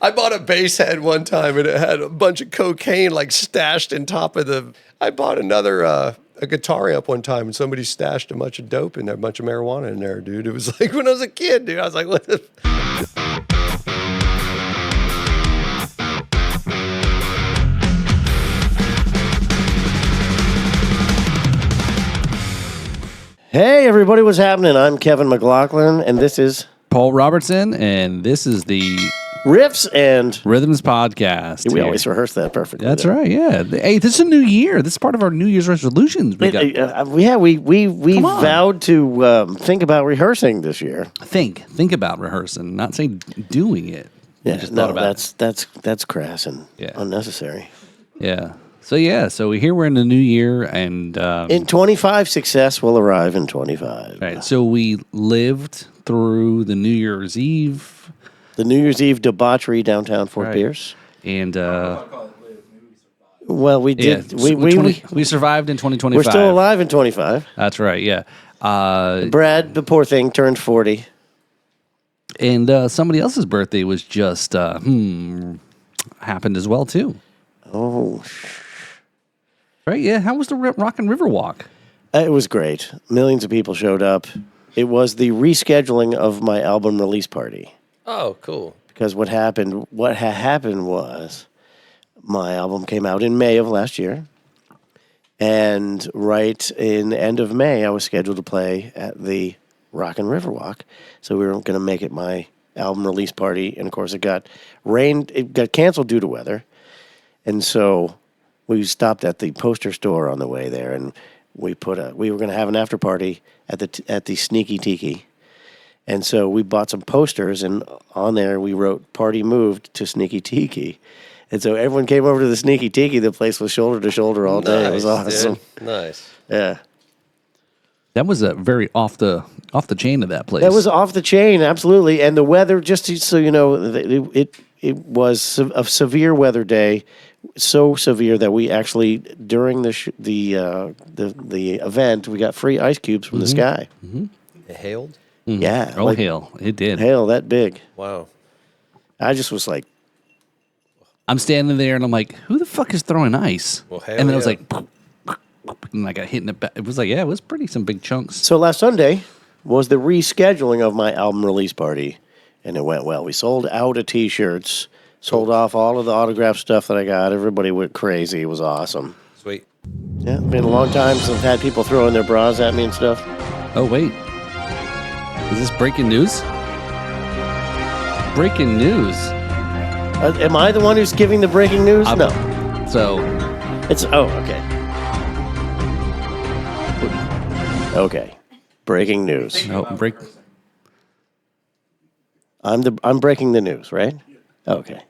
I bought a bass head one time, and it had a bunch of cocaine like stashed in top of the. I bought another a guitar amp one time, and somebody stashed a bunch of dope in there, a bunch of marijuana in there, dude. It was like when I was a kid, dude. I was like, what the. Hey, everybody, what's happening? I'm Kevin McLaughlin, and this is Paul Robertson, and this is the Riffs and Rhythms podcast. We always rehearse that perfectly. That's right, yeah. Hey, this is a new year. This is part of our New Year's resolutions. We vowed to think about rehearsing this year. Think about rehearsing, not say doing it. Yeah, that's crass and unnecessary. Yeah. So here we're in the new year, and in 25, success will arrive in 25. Right. So we lived through the New Year's Eve. The New Year's Eve debauchery downtown Fort Pierce. And well, we did. We survived in 2025. We're still alive in 25. That's right. Yeah. Brad, the poor thing, turned 40. And somebody else's birthday was just happened as well too. Oh. Right, yeah. How was the Rock and River Walk? It was great. Millions of people showed up. It was the rescheduling of my album release party. Oh, cool. Because what happened was my album came out in May of last year. And right in the end of May, I was scheduled to play at the Rock and River Walk. So we were going to make it my album release party. And, of course, it got canceled due to weather. And so we stopped at the poster store on the way there, and we were going to have an after party at the Sneaky Tiki. And so we bought some posters, and on there we wrote "Party moved to Sneaky Tiki." And so everyone came over to the Sneaky Tiki. The place was shoulder to shoulder all day. It was awesome. Dude. Nice. Yeah. That was a very off the chain of that place. That was off the chain, absolutely. And the weather, just so you know, it was a severe weather day. So severe that we actually, during the event, we got free ice cubes from the sky. Mm-hmm. It hailed? Mm-hmm. Yeah. Hail. It did. Hail that big. Wow. I just was like... I'm standing there, and I'm like, who the fuck is throwing ice? Well, and then I was like... And I got hit in the back. It was like, it was some big chunks. So last Sunday was the rescheduling of my album release party, and it went well. We sold out of T-shirts... Sold off all of the autograph stuff that I got. Everybody went crazy. It was awesome. Sweet. Yeah, it's been a long time since I've had people throwing their bras at me and stuff. Oh, wait. Is this breaking news? Breaking news. Am I the one who's giving the breaking news? No. So. Okay. Okay. Breaking news. No, I'm breaking the news, right? Okay.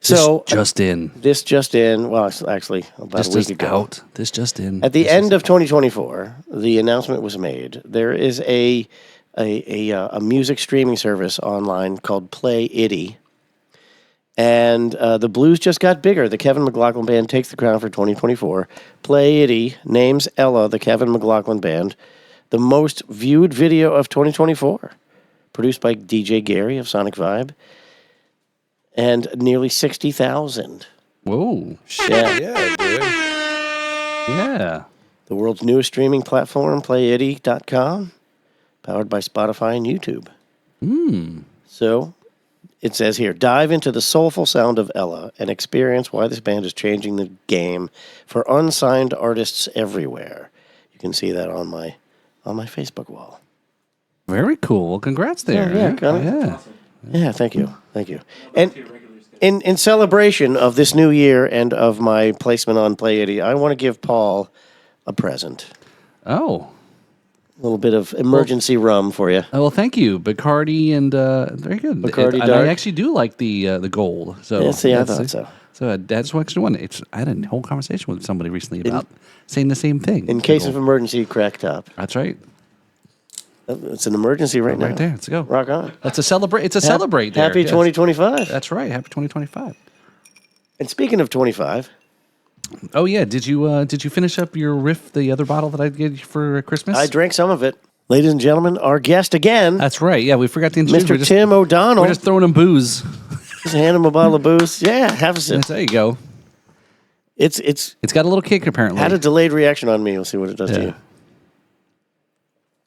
So This just in. Well, actually, about a week ago. This just in. At the end of 2024, the announcement was made. There is a music streaming service online called Play Itty, and the blues just got bigger. The Kevin McLaughlin Band takes the crown for 2024. Play Itty names Ella, the Kevin McLaughlin Band, the most viewed video of 2024, produced by DJ Gary of Sonic Vibe. And nearly 60,000. Whoa. Yeah, dude. Yeah. The world's newest streaming platform, playitty.com, powered by Spotify and YouTube. So, it says here, dive into the soulful sound of Ella and experience why this band is changing the game for unsigned artists everywhere. You can see that on my Facebook wall. Very cool. Well, congrats there. Yeah. Yeah, thank you. And in celebration of this new year and of my placement on Play Itty, I want to give Paul a present. Oh. A little bit of emergency rum for you. Oh, well, thank you. Bacardi and very good. Bacardi and Dark. I actually do like the gold. So yeah, see, I thought so. So I just actually wondered. I had a whole conversation with somebody recently about saying the same thing. In case of emergency, crack top. That's right. It's an emergency right now. Right there. Let's go. Rock on. That's a celebrate. It's a celebrate there. Happy 2025. That's right. Happy 2025. And speaking of 25. Oh, yeah. Did you finish up your Riff, the other bottle that I gave you for Christmas? I drank some of it. Ladies and gentlemen, our guest again. That's right. Yeah, we forgot to introduce Mr. TimODonnell. We're just throwing him booze. Just hand him a bottle of booze. Yeah, have a sip. There you go. It's It's got a little kick apparently. had a delayed reaction on me. We'll see what it does to you.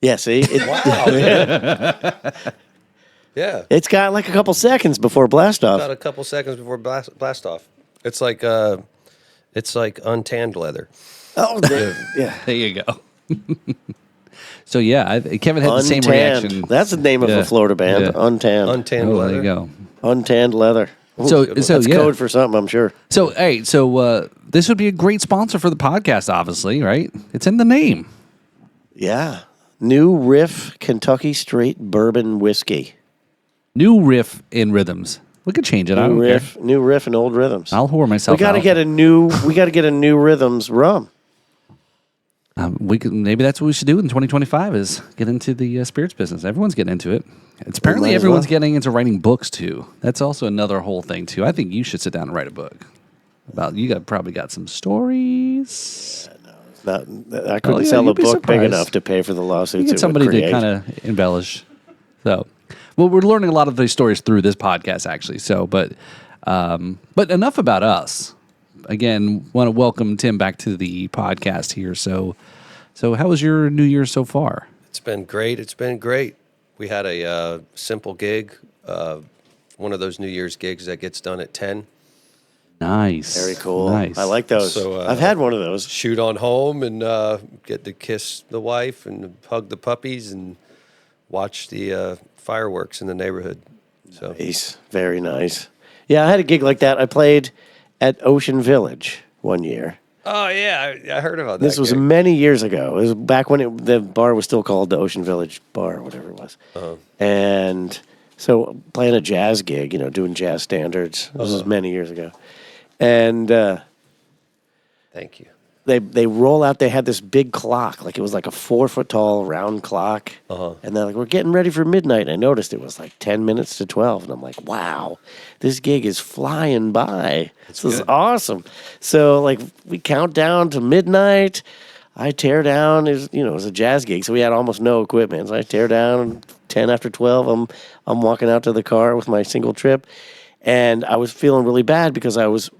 Yeah, see? Wow. Yeah. It's got like a couple seconds before blast off. About a couple seconds before blast off. It's like untanned leather. Oh, yeah. There you go. So yeah, Kevin had the same reaction. That's the name of a Florida band. Yeah. Untanned. Untanned Oh, leather. there you go. Untanned leather. Ooh, So that's yeah. code for something, I'm sure. So hey, this would be a great sponsor for the podcast, obviously, right? It's in the name. Yeah. New Riff Kentucky Straight Bourbon Whiskey. New Riff in Rhythms. We could change it. I don't care. New Riff and Old Rhythms. I'll whore myself We got to out. get a new Rhythms rum. We could, maybe that's what we should do in 2025 is get into the spirits business. Everyone's getting into it. It's apparently might as everyone's well. getting into writing books too. That's also another whole thing too. I think you should sit down and write a book. Probably got some stories. I couldn't yeah, sell a you'd be book big surprised. enough to pay for the lawsuits. You get somebody to kind of embellish. So, well, we're learning a lot of these stories through this podcast, actually. So, but enough about us. Again, want to welcome Tim back to the podcast here. So how was your New Year so far? It's been great. It's been great. We had a simple gig, one of those New Year's gigs that gets done at 10. Nice. Very cool. Nice. I like those. So, I've had one of those. Shoot on home and get to kiss the wife and hug the puppies and watch the fireworks in the neighborhood. So Nice. Very nice. Yeah, I had a gig like that. I played at Ocean Village one year. Oh yeah, I heard about that. This was gig. many years ago. It was back when the bar was still called the Ocean Village Bar or whatever it was. And so playing a jazz gig, doing jazz standards. This was many years ago. And Thank you. they roll out. They had this big clock, like it was like a 4-foot tall round clock. And they're like, "We're getting ready for midnight." And I noticed it was like 10 minutes to 12, and I'm like, "Wow, this gig is flying by. This is awesome." So like we count down to midnight. I tear down. It was a jazz gig, so we had almost no equipment. So I tear down 10 after 12. I'm walking out to the car with my single trip, and I was feeling really bad because I was.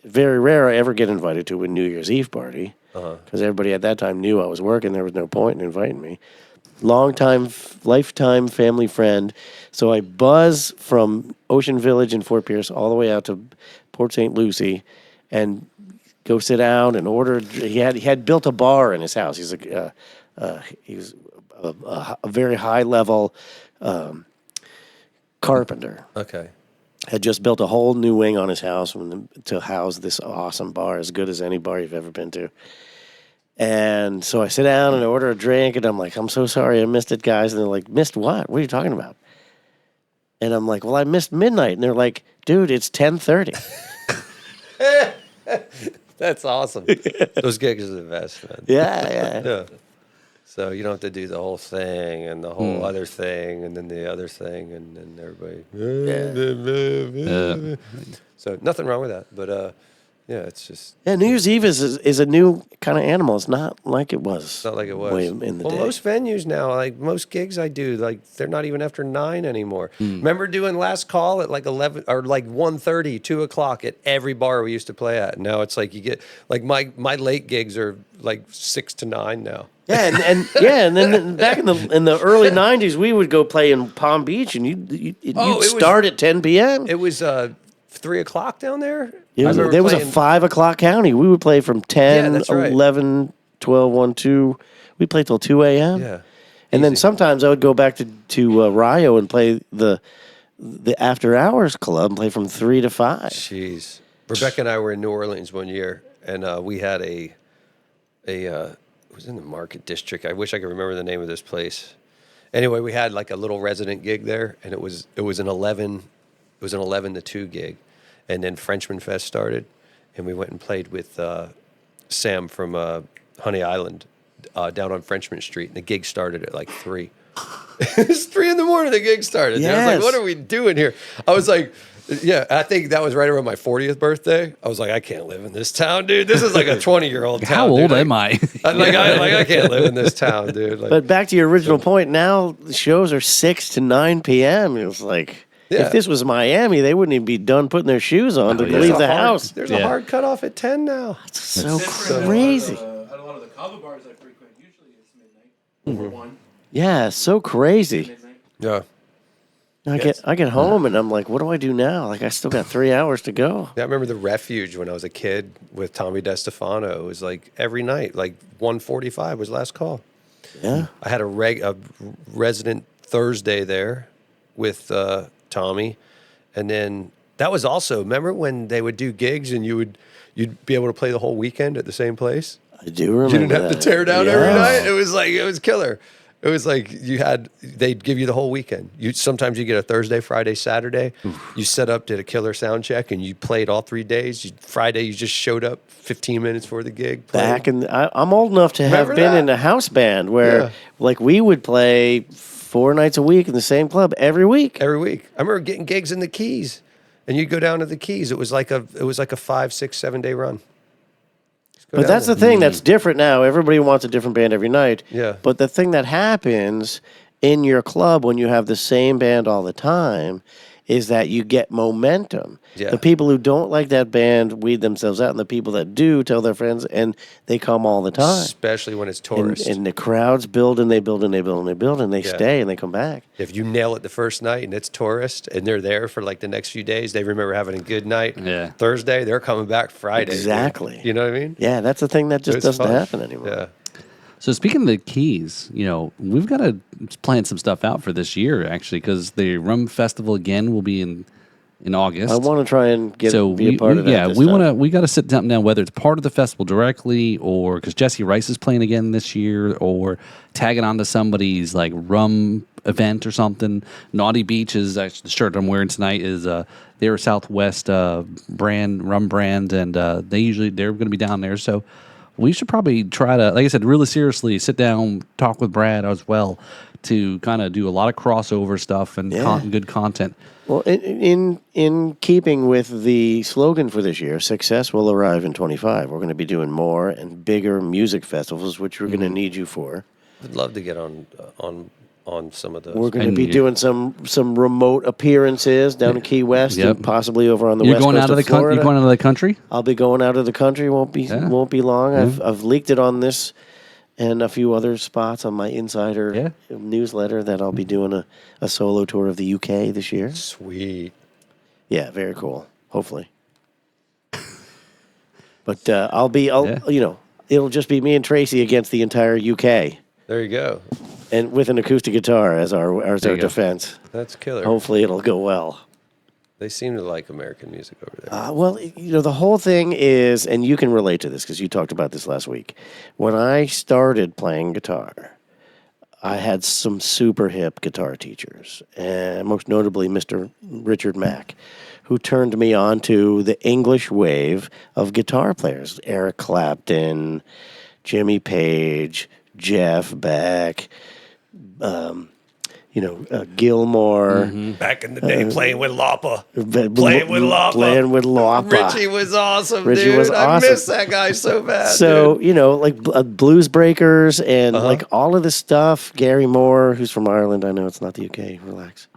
Very rare I ever get invited to a New Year's Eve party because everybody at that time knew I was working. There was no point in inviting me. Lifetime family friend. So I buzz from Ocean Village in Fort Pierce all the way out to Port St. Lucie and go sit down and order. He had built a bar in his house. He was a very high level carpenter. Okay. Had just built a whole new wing on his house to house this awesome bar, as good as any bar you've ever been to. And so I sit down and I order a drink, and I'm like, "I'm so sorry I missed it, guys." And they're like, "Missed what? What are you talking about?" And I'm like, "Well, I missed midnight." And they're like, "Dude, it's 10:30. That's awesome. Those gigs are the best, man. Yeah. Yeah. So you don't have to do the whole thing and the whole other thing and then the other thing and then everybody. So nothing wrong with that, but yeah, it's just Yeah, New Year's Eve is a new kind of animal. It's not like it was. not like it was. way in the day. Most venues now, like most gigs I do, like they're not even after 9 anymore. Remember doing last call at like 11 or like 1:30, 2 o'clock at every bar we used to play at. Now it's like you get like my late gigs are like 6 to 9 now. Yeah, and then back in the early '90s, we would go play in Palm Beach, and you'd start at 10 p.m. It was 3 o'clock down there. There was a 5 o'clock county. We would play from 10, that's right. 11, 12, 1, 2. We played till 2 a.m. Yeah. And then sometimes I would go back to Rio and play the after hours club and play from 3 to 5. Jeez. Rebecca and I were in New Orleans one year, and we had it was in the Market District. I wish I could remember the name of this place. Anyway, we had like a little resident gig there, and it was an 11 to 2 gig, and then Frenchman Fest started, and we went and played with Sam from Honey Island down on Frenchman Street, and the gig started at like 3. It was 3 in the morning. The gig started. Yes. I was like, "What are we doing here?" I was like. Yeah, I think that was right around my 40th birthday. I was like, I can't live in this town, dude. This is like a 20-year-old town. How old dude. am I? I can't live in this town, dude. Like, But back to your original point, now the shows are 6 to 9 p.m. It was like, Yeah. If this was Miami, they wouldn't even be done putting their shoes on to leave the house. There's a hard cutoff at 10 now. It's so crazy. At a lot of the kava bars I frequent, usually it's midnight or 1. Yeah, so crazy. Midnight. Yeah. I get home and I'm like, what do I do now? Like, I still got 3 hours to go. I remember the Refuge when I was a kid with Tommy DeStefano. It was like every night, like 1:45 was last call. Yeah. I had a resident Thursday there with Tommy, and then that was also, remember when they would do gigs and you'd be able to play the whole weekend at the same place? I do remember. You didn't have to tear down every Yes. night. It was killer. It was like they'd give you the whole weekend. Sometimes you get a Thursday, Friday, Saturday. You set up, did a killer sound check, and you played all 3 days. Friday, you just showed up 15 minutes before the gig. Back I'm old enough to have Remember been that? in a house band where, Yeah. like, we would play 4 nights a week in the same club every week. Every week. I remember getting gigs in the Keys, and you'd go down to the Keys. It was like a 5, 6, 7 day run. But that's the thing that's different now. Everybody wants a different band every night. Yeah. But the thing that happens in your club when you have the same band all the time is that you get momentum. Yeah. The people who don't like that band weed themselves out, and the people that do tell their friends, and they come all the time. Especially when it's And, tourists. and the crowds build and they build and they build and they build and they Yeah. stay and they come back. If you nail it the first night and it's tourist and they're there for like the next few days, they remember having a good night. Yeah. Thursday, they're coming back Friday. Exactly. You know what I mean? Yeah, that's the thing that just It's doesn't fun. happen anymore. Yeah. So speaking of the Keys, we've got to plan some stuff out for this year, actually, because the Rum Festival again will be in August. I want to try and be a part of that. Yeah, this we time. we got to sit down now, whether it's part of the festival directly or because Jesse Rice is playing again this year, or tagging on to somebody's like rum event or something. Naughty Beach is actually the shirt I'm wearing tonight is they're a Southwest rum brand, and they're going to be down there. So we should probably try to, like I said, really seriously sit down, talk with Brad as well to kind of do a lot of crossover stuff and good content. Well, in keeping with the slogan for this year, success will arrive in 25. We're going to be doing more and bigger music festivals, which we're going to need you for. I'd love to get on some of those. We're going to And be you- doing some remote appearances down in Key West Yep. and possibly over on the You're west going coast out of the Florida. country. You're going out of the country. I'll be going out of the country. Won't be long. I've leaked it on this and a few other spots on my insider newsletter that I'll be doing a solo tour of the UK this year. Sweet. Yeah, very cool. Hopefully. But it'll just be me and Tracy against the entire UK, There you go. and with an acoustic guitar as our There you go. defense. That's killer. Hopefully, it'll go well. They seem to like American music over there. Well, the whole thing is, and you can relate to this because you talked about this last week. When I started playing guitar, I had some super hip guitar teachers, and most notably Mr. Richard Mack, who turned me on to the English wave of guitar players. Eric Clapton, Jimmy Page, Jeff Beck, Gilmore. Back in the day, playing with Lapa. Playing with Lapa. Playing with Lapa. Richie was awesome, Richie dude. was I awesome. miss that guy so bad. So, dude. like Blues Breakers and like all of this stuff. Gary Moore, who's from Ireland. I know it's not the UK. Relax.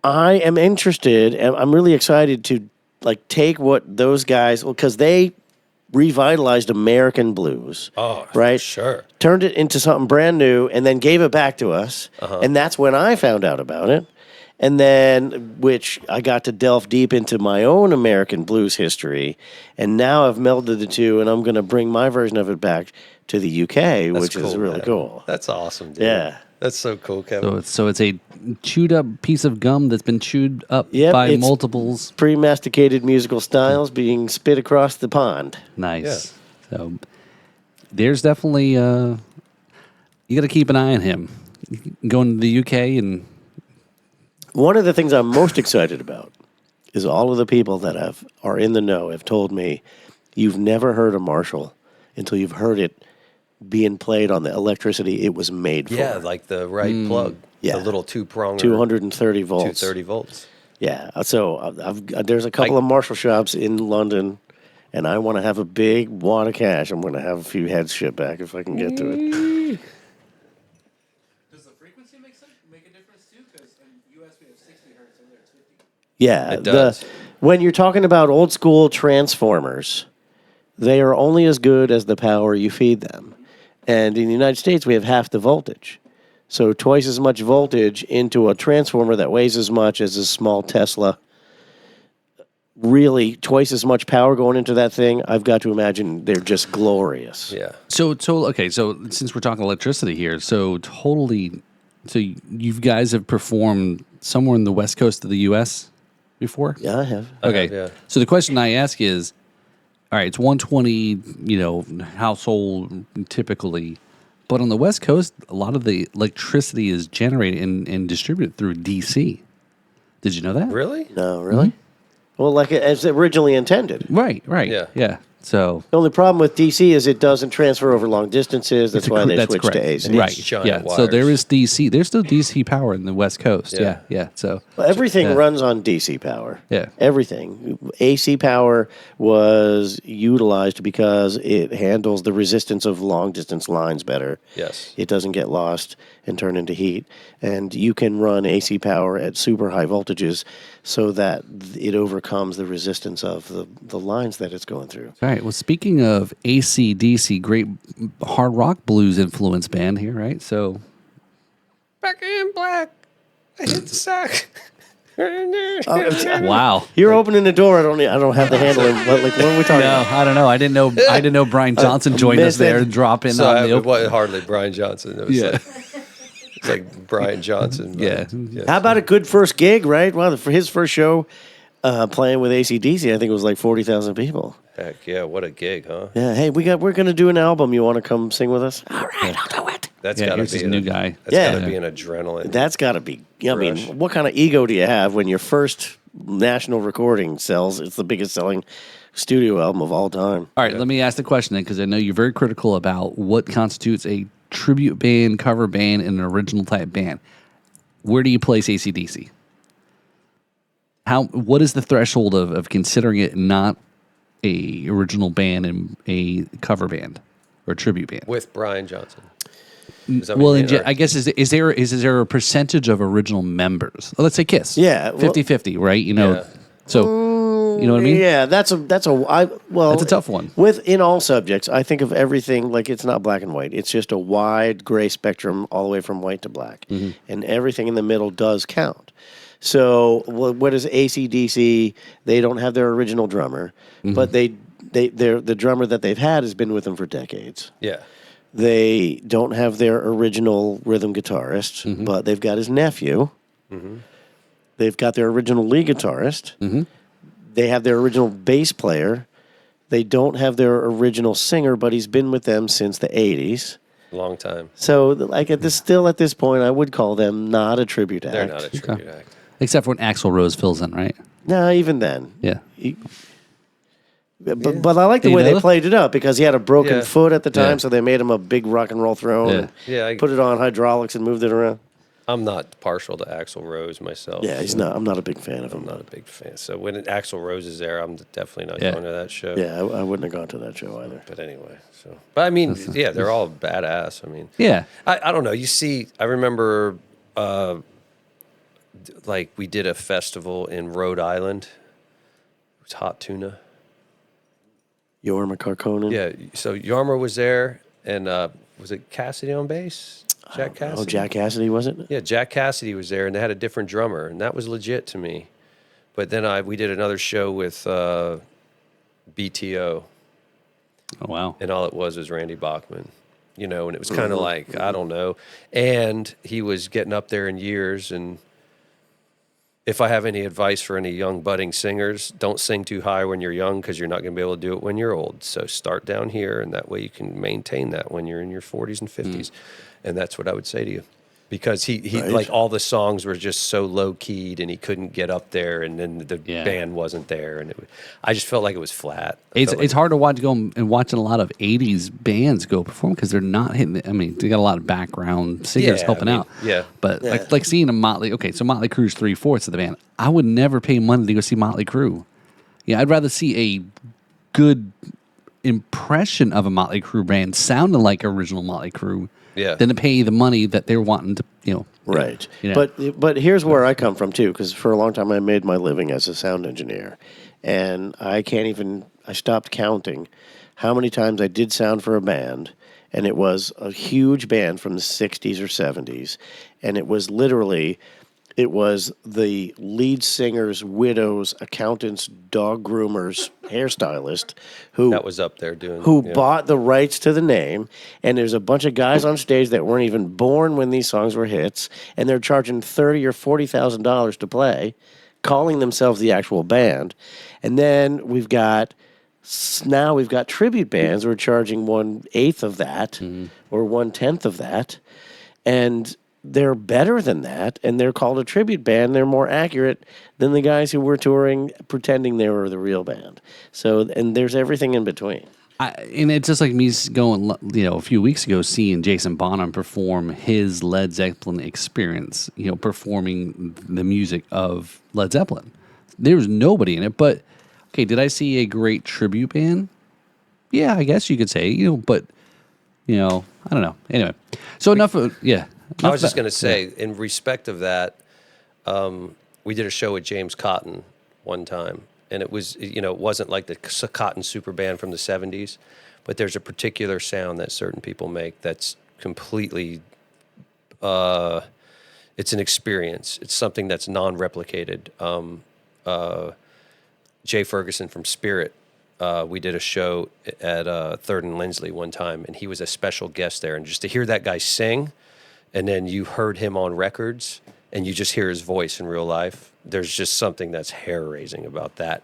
I am interested, and I'm really excited to like take what those guys, because they revitalized American blues. Oh, right? Sure. Turned it into something brand new and then gave it back to us. And that's when I found out about it. And then, which I got to delve deep into my own American blues history. And now I've melded the two, and I'm going to bring my version of it back to the UK, which is cool, really man. cool. That's awesome, dude. Yeah. That's so cool, Kevin. So it's a chewed up piece of gum that's been chewed up Yep, by it's- multiples. Pre-masticated musical styles being spit across the pond. Nice. So there's definitely you got to keep an eye on him. Going to the UK and One of the things I'm most excited about is all of the people that are in the know have told me you've never heard a Marshall until you've heard it being played on the electricity it was made for. Yeah, like the right plug. Yeah. The little two-prong. 230 volts. 230 volts. Yeah. So there's a couple of Marshall shops in London, and I want to have a big wad of cash. I'm going to have a few heads shipped back if I can get to it. Does the frequency make a difference Yeah, It does. When you're talking about old school transformers, they are only as good as the power you feed them. And in the United States, we have half the voltage. So twice as much voltage into a transformer that weighs as much as a small Tesla. Really, twice as much power going into that thing. I've got to imagine they're just glorious. Yeah. So okay. So since we're talking electricity here, so you guys have performed somewhere in the west coast of the U.S. before? Yeah, I have. Okay. Yeah. So the question I ask is, all right, it's 120, household typically, but on the West Coast, a lot of the electricity is generated and distributed through DC. Did you know that? Really? No, really? Well, like as originally intended. Right. Yeah. Yeah. So The only problem with DC is it doesn't transfer over long distances. That's why they switched correct. to AC. Right. Giant Yeah. So there wires. is DC. There's still DC power in the West Coast. Yeah. Yeah. So Well, everything Yeah. runs on DC power. Yeah. Everything. AC power was utilized because it handles the resistance of long distance lines better. Yes. It doesn't get lost and turn into heat. And you can run AC power at super high voltages so that it overcomes the resistance of the lines that it's going through. all right. Well, speaking of AC/DC, great hard rock blues influence band here, right? So Back in black. I hit the sack. wow. You're opening the door. I don't have the handle. What are we talking No, about? I don't know. I didn't know Brian Johnson joined us missed there it. and drop in So on it the wasn't hardly Brian Johnson. It was Yeah. it's like Brian Johnson. but- Yeah. How about a good first gig, right? Well, for his first show playing with AC/DC, I think it was like 40,000 people. Heck yeah, what a gig, huh? Yeah, hey, we're going to do an album. You want to come sing with us? All right, I'll do it. That's Yeah, gotta here's be this new guy. That's Yeah. gotta be an adrenaline. That's got to be. I mean, Rush. what kind of ego do you have when your first national recording sells? It's the biggest selling studio album of all time. All right, let me ask the question then, because I know you're very critical about what constitutes a tribute band, cover band, and an original type band. Where do you place AC/DC? What is the threshold of considering it not a original band and a cover band or a tribute band? With Brian Johnson. Is that what Well, you mean, or- I guess is there a percentage of original members? Let's say Kiss. Yeah, well- 50-50, right? Yeah. So you know what I mean? Yeah, that's a That's a tough one. In all subjects, I think of everything like it's not black and white. It's just a wide gray spectrum all the way from white to black, and everything in the middle does count. So, what is AC/DC? They don't have their original drummer, but the drummer that they've had has been with them for decades. Yeah. They don't have their original rhythm guitarist, but they've got his nephew. They've got their original lead guitarist. They have their original bass player. They don't have their original singer, but he's been with them since the 80s. Long time. So, like at this point, I would call them not a tribute act. They're not a tribute act. Except for when Axl Rose fills in, right? No, even then. Yeah. But I like the You way know? they played it up because he had a broken Yeah. foot at the time, Yeah. so they made him a big rock and roll throne. Yeah. And Yeah, put it on hydraulics and moved it around. I'm not partial to Axl Rose myself. Yeah, he's not. I'm not a big fan of him. I'm not a big fan. So when Axl Rose is there, I'm definitely not Yeah. going to that show. Yeah, I wouldn't have gone to that show either. But anyway, but I mean, yeah, they're all badass. I mean, Yeah. I don't know. You see, I remember, like we did a festival in Rhode Island. It was Hot Tuna. Yorma Carconen. Yeah. So Yarmer was there, and was it Cassidy on bass? Jack Cassidy. Oh, Jack Cassidy, was it? Yeah, Jack Cassidy was there, and they had a different drummer, and that was legit to me. But then we did another show with BTO, Oh, wow. and all it was Randy Bachman, and it was kind of like, I don't know. And he was getting up there in years, and if I have any advice for any young budding singers, don't sing too high when you're young because you're not going to be able to do it when you're old. So start down here, and that way you can maintain that when you're in your 40s and 50s. And that's what I would say to you. Because he Right. like all the songs were just so low keyed, and he couldn't get up there, and then the Yeah. band wasn't there, and I just felt like it was flat. I It's felt like- hard to watching a lot of 80s bands go perform because they're not hitting. I mean, they got a lot of background singers Yeah, helping I mean, out. yeah. But like seeing a Motley. Okay, so Motley Crue's 3/4 of the band. I would never pay money to go see Motley Crue. Yeah, I'd rather see a good impression of a Motley Crue band sounding like original Motley Crue Yeah. than to pay the money that they're wanting to, Right. You know. But here's where I come from too, because for a long time I made my living as a sound engineer, and I stopped counting how many times I did sound for a band, and it was a huge band from the 60s or 70s, and it was the lead singer's widow's accountant's dog groomer's hairstylist who That was up there doing. who yeah. bought the rights to the name, and there's a bunch of guys on stage that weren't even born when these songs were hits, and they're charging $30,000 or $40,000 to play, calling themselves the actual band. And then we've got tribute bands who are charging 1/8 of that or 1/10 of that, and they're better than that, and they're called a tribute band. They're more accurate than the guys who were touring pretending they were the real band. So, and there's everything in between. And it's just like me going, a few weeks ago, seeing Jason Bonham perform his Led Zeppelin experience, performing the music of Led Zeppelin. There was nobody in it, but, okay, did I see a great tribute band? Yeah, I guess you could say, but, I don't know. Anyway, so enough of, yeah. I was just going to say, in respect of that, we did a show with James Cotton one time, and it was, it wasn't like the Cotton super band from the 70s, but there's a particular sound that certain people make that's completely, it's an experience. It's something that's non-replicated. Jay Ferguson from Spirit, we did a show at 3rd and Lindsley one time, and he was a special guest there, and just to hear that guy sing, and then you heard him on records, and you just hear his voice in real life. There's just something that's hair-raising about that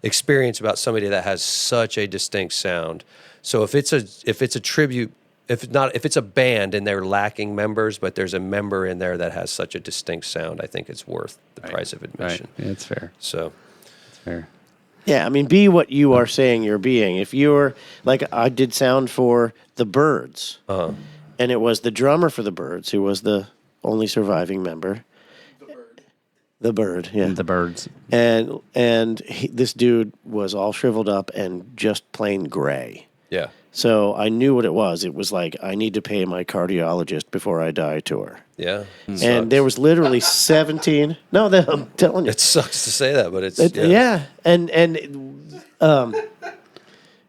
experience, about somebody that has such a distinct sound. So if it's a tribute, if it's a band and they're lacking members, but there's a member in there that has such a distinct sound, I think it's worth the price of admission. Right. Yeah, it's fair. So It's fair. Yeah, I mean, be what you are saying you're being. If you're, like, I did sound for the Byrds, and it was the drummer for the Byrds who was the only surviving member. The Bird, yeah. The Birds. And this dude was all shriveled up and just plain gray. yeah. So I knew what it was. It was like, I need to pay my cardiologist before I die tour. Yeah. And there was literally 17. No, I'm telling you. It sucks to say that, but it's Yeah. And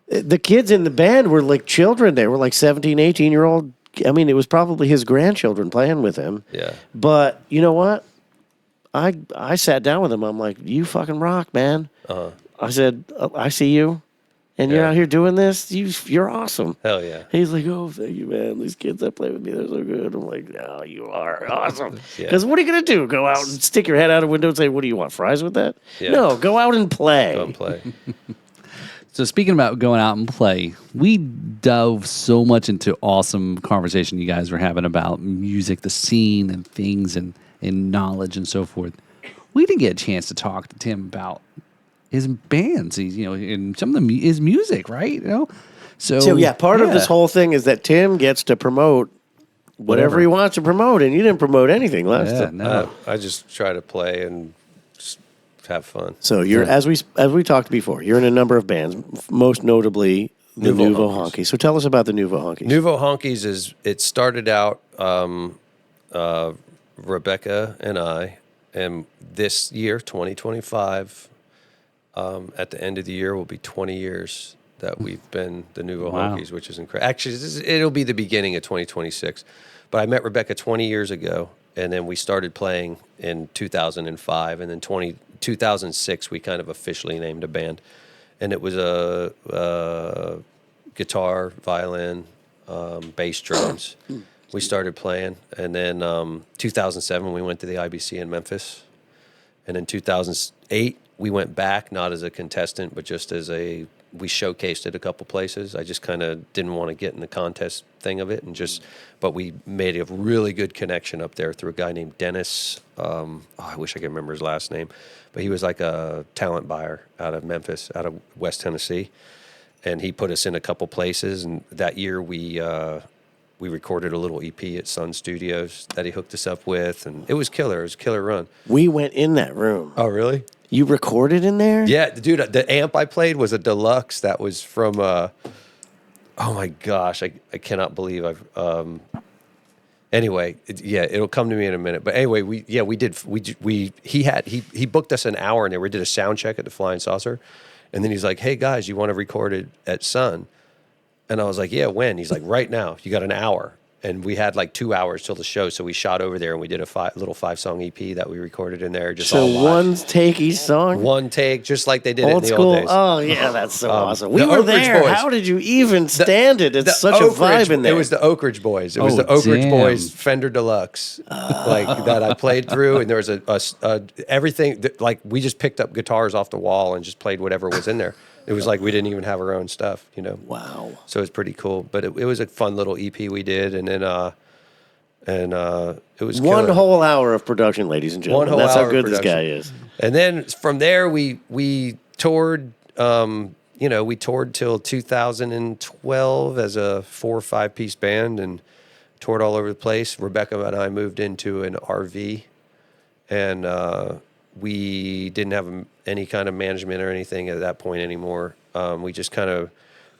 the kids in the band were like children. They were like 17, 18-year-old. I mean, it was probably his grandchildren playing with him. Yeah. But you know what? I sat down with him. I'm like, you fucking rock, man. I said, I see you, and you're Yeah. out here doing this. You're awesome. Hell yeah. He's like, oh, thank you, man. These kids that play with me, they're so good. I'm like, no, you are awesome. Yeah. Because what are you going to do? Go out and stick your head out a window and say, what do you want, fries with that? Yeah. No, go out and play. Go and play. So speaking about going out and play, we dove so much into awesome conversation you guys were having about music, the scene, and things, and knowledge and so forth. We didn't get a chance to talk to Tim about his bands, and some of his music, right? So yeah, part of this whole thing is that Tim gets to promote whatever he wants to promote, and you didn't promote anything last time. No. I just try to play and just have fun. So you're as we talked before, you're in a number of bands, most notably the Nouveau Honkies. So tell us about the Nouveau Honkies. Nouveau Honkies it started out Rebecca and I, and this year, 2025, at the end of the year will be 20 years that we've been the Nouveau Honkies, which is incredible. Actually, it'll be the beginning of 2026. But I met Rebecca 20 years ago, and then we started playing in 2005, and then 2006 we kind of officially named a band. And it was a guitar, violin, bass, drums. We started playing, and then 2007 we went to the IBC in Memphis, and in 2008 we went back, not as a contestant, but just as we showcased it a couple places. I just kind of didn't want to get in the contest thing of it, but we made a really good connection up there through a guy named Dennis. I wish I could remember his last name, but he was like a talent buyer out of Memphis, out of West Tennessee, and he put us in a couple places. And that year we recorded a little EP at Sun Studios that he hooked us up with, and it was killer. It was a killer run. We went in that room. Oh, really? You recorded in there? Yeah, dude, the amp I played was a deluxe that was from, oh my gosh, I cannot believe Anyway, it'll come to me in a minute. But anyway, he booked us an hour and we did a sound check at the Flying Saucer, and then he's like, "Hey guys, you want to record it at Sun?" And I was like, "Yeah, when?" He's like, "Right now. You got an hour." And we had like 2 hours till the show, so we shot over there and we did a little 5-song EP that we recorded in there. Just so all live. One take each song? One take, just like they did it in Old the school? old days. Oh, yeah, that's so awesome. We the were Oak Ridge there. Boys. How did you even stand it? It's such a Oak Ridge- vibe in there. It was the Oak Ridge Boys. It was Oh, the Oak Ridge damn. Boys Fender Deluxe, like that I played through, and there was a everything like we just picked up guitars off the wall and just played whatever was in there. It was like we didn't even have our own stuff, you know. Wow. So it was pretty cool, but it was a fun little EP we did, and then it was One killer. whole hour of production, ladies and gentlemen. One whole That's how hour of good this production. guy is. And then from there, we toured. We toured till 2012 as a 4 or 5 piece band and toured all over the place. Rebecca and I moved into an RV, and we didn't have any kind of management or anything at that point anymore. We just kind of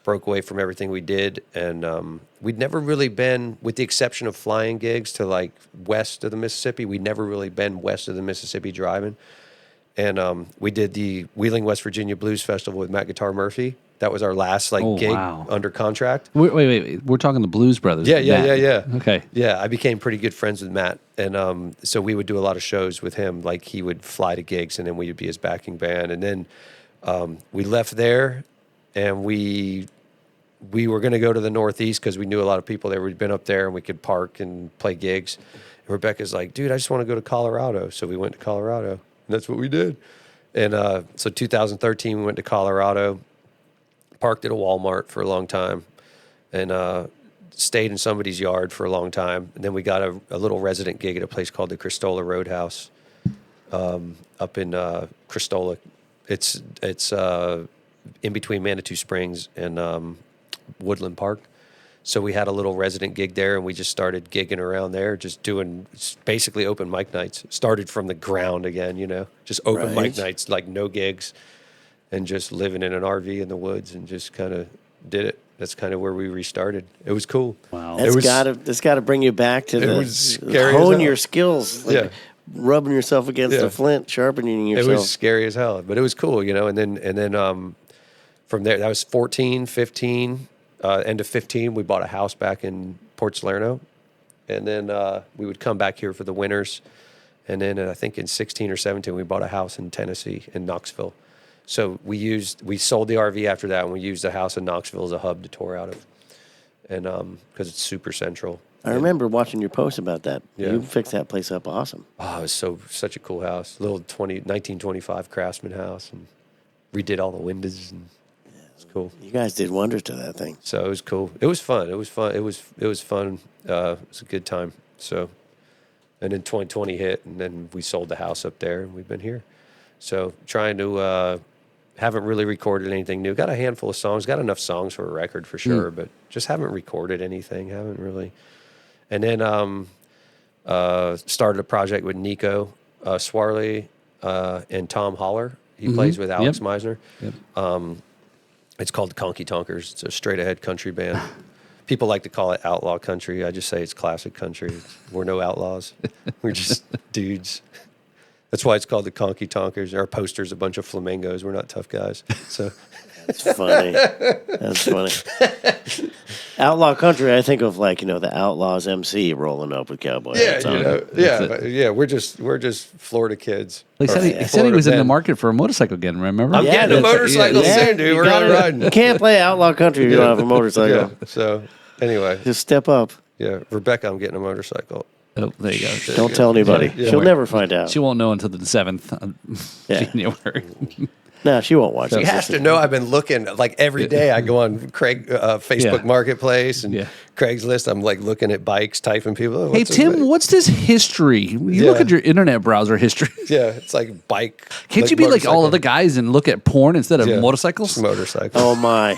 broke away from everything we did, and we'd never really been, with the exception of flying gigs to like west of the Mississippi, we'd never really been west of the Mississippi driving. And we did the Wheeling, West Virginia Blues Festival with Matt Guitar Murphy. That was our last gig wow. under contract. Wait. We're talking the Blues Brothers. Yeah. Okay. Yeah, I became pretty good friends with Matt, and so we would do a lot of shows with him. Like he would fly to gigs, and then we would be his backing band. And then we left there, and we were going to go to the Northeast because we knew a lot of people there. We'd been up there, and we could park and play gigs. And Rebecca's like, "Dude, I just want to go to Colorado." So we went to Colorado, and that's what we did. And so 2013, we went to Colorado. Parked at a Walmart for a long time, and stayed in somebody's yard for a long time. And then we got a little resident gig at a place called the Cristola Roadhouse up in Cristola. It's in between Manitou Springs and Woodland Park. So we had a little resident gig there, and we just started gigging around there, just doing basically open mic nights. Started from the ground again, just open mic nights, like no gigs. And just living in an RV in the woods and just kind of did it. That's kind of where we restarted. It was cool. Wow. That's got to bring you back to was scary as hone hell. your skills. Yeah. Rubbing yourself against the flint, sharpening It yourself. was scary as hell, but it was cool, And then from there, that was 14, 15, end of 15, we bought a house back in Port Salerno. And then we would come back here for the winters. And then I think in 16 or 17, we bought a house in Tennessee, in Knoxville. So we sold the RV after that, and we used the house in Knoxville as a hub to tour out of, and because it's super central. I remember watching your post about that. Yeah. You fixed that place up awesome. Oh, it was such a cool house, little 1925 Craftsman house, and redid all the windows, and it's cool. You guys did wonders to that thing. So it was cool. It was fun. It was fun. It was fun. It was a good time. So, and then 2020 hit, and then we sold the house up there, and we've been here. So trying to. Haven't really recorded anything new. Got a handful of songs. Got enough songs for a record for sure, but just haven't recorded anything. Haven't really. And then started a project with Nico Swarley and Tom Holler. He plays with Alex Meisner. Yep. It's called the Conky Tonkers. It's a straight ahead country band. People like to call it outlaw country. I just say it's classic country. We're no outlaws. We're just dudes. That's why it's called the Conky Tonkers. Our poster's a bunch of flamingos. We're not tough guys. So That's funny. That's funny. Outlaw country, I think of the Outlaws MC rolling up with cowboy hats on. We're just Florida kids. He said he was in the market for a motorcycle again, remember? I'm getting a motorcycle soon, dude. We're going riding. You can't play outlaw country if you don't have a motorcycle. Yeah. So anyway, Just step up. yeah, Rebecca, I'm getting a motorcycle. Oh, there you go. Don't tell anybody. Yeah. She'll never find out. She won't know until the 7th of Yeah. January. No, she won't watch She it. has to know I've been looking every day. I go on Craig Facebook Yeah. Marketplace and Yeah. Craigslist. I'm looking at bikes, typing people. Oh, Hey, what's this Tim, bike? what's this history? You look Yeah. at your internet browser history. Yeah, it's like bike. Can't you be like all motorcycle. of the guys and look at porn instead of Yeah, motorcycles? just motorcycles. Oh, my.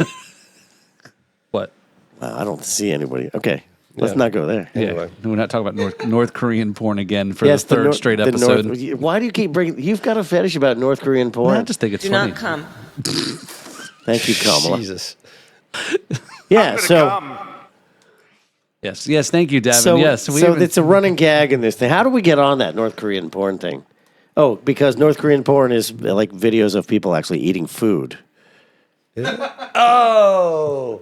What? Wow, I don't see anybody. Okay. Let's Yeah. not go there. Anyway. Yeah, we're not talking about North Korean porn again for the third North- straight the episode. Why do you keep bringing? You've got a fetish about North Korean porn. I just think it's Do funny. not come. Thank you, Kamala. Jesus. Yeah. So Yes. Thank you, Davin. So, yes. so it's a running gag in this thing. How do we get on that North Korean porn thing? Oh, because North Korean porn is like videos of people actually eating food. Oh.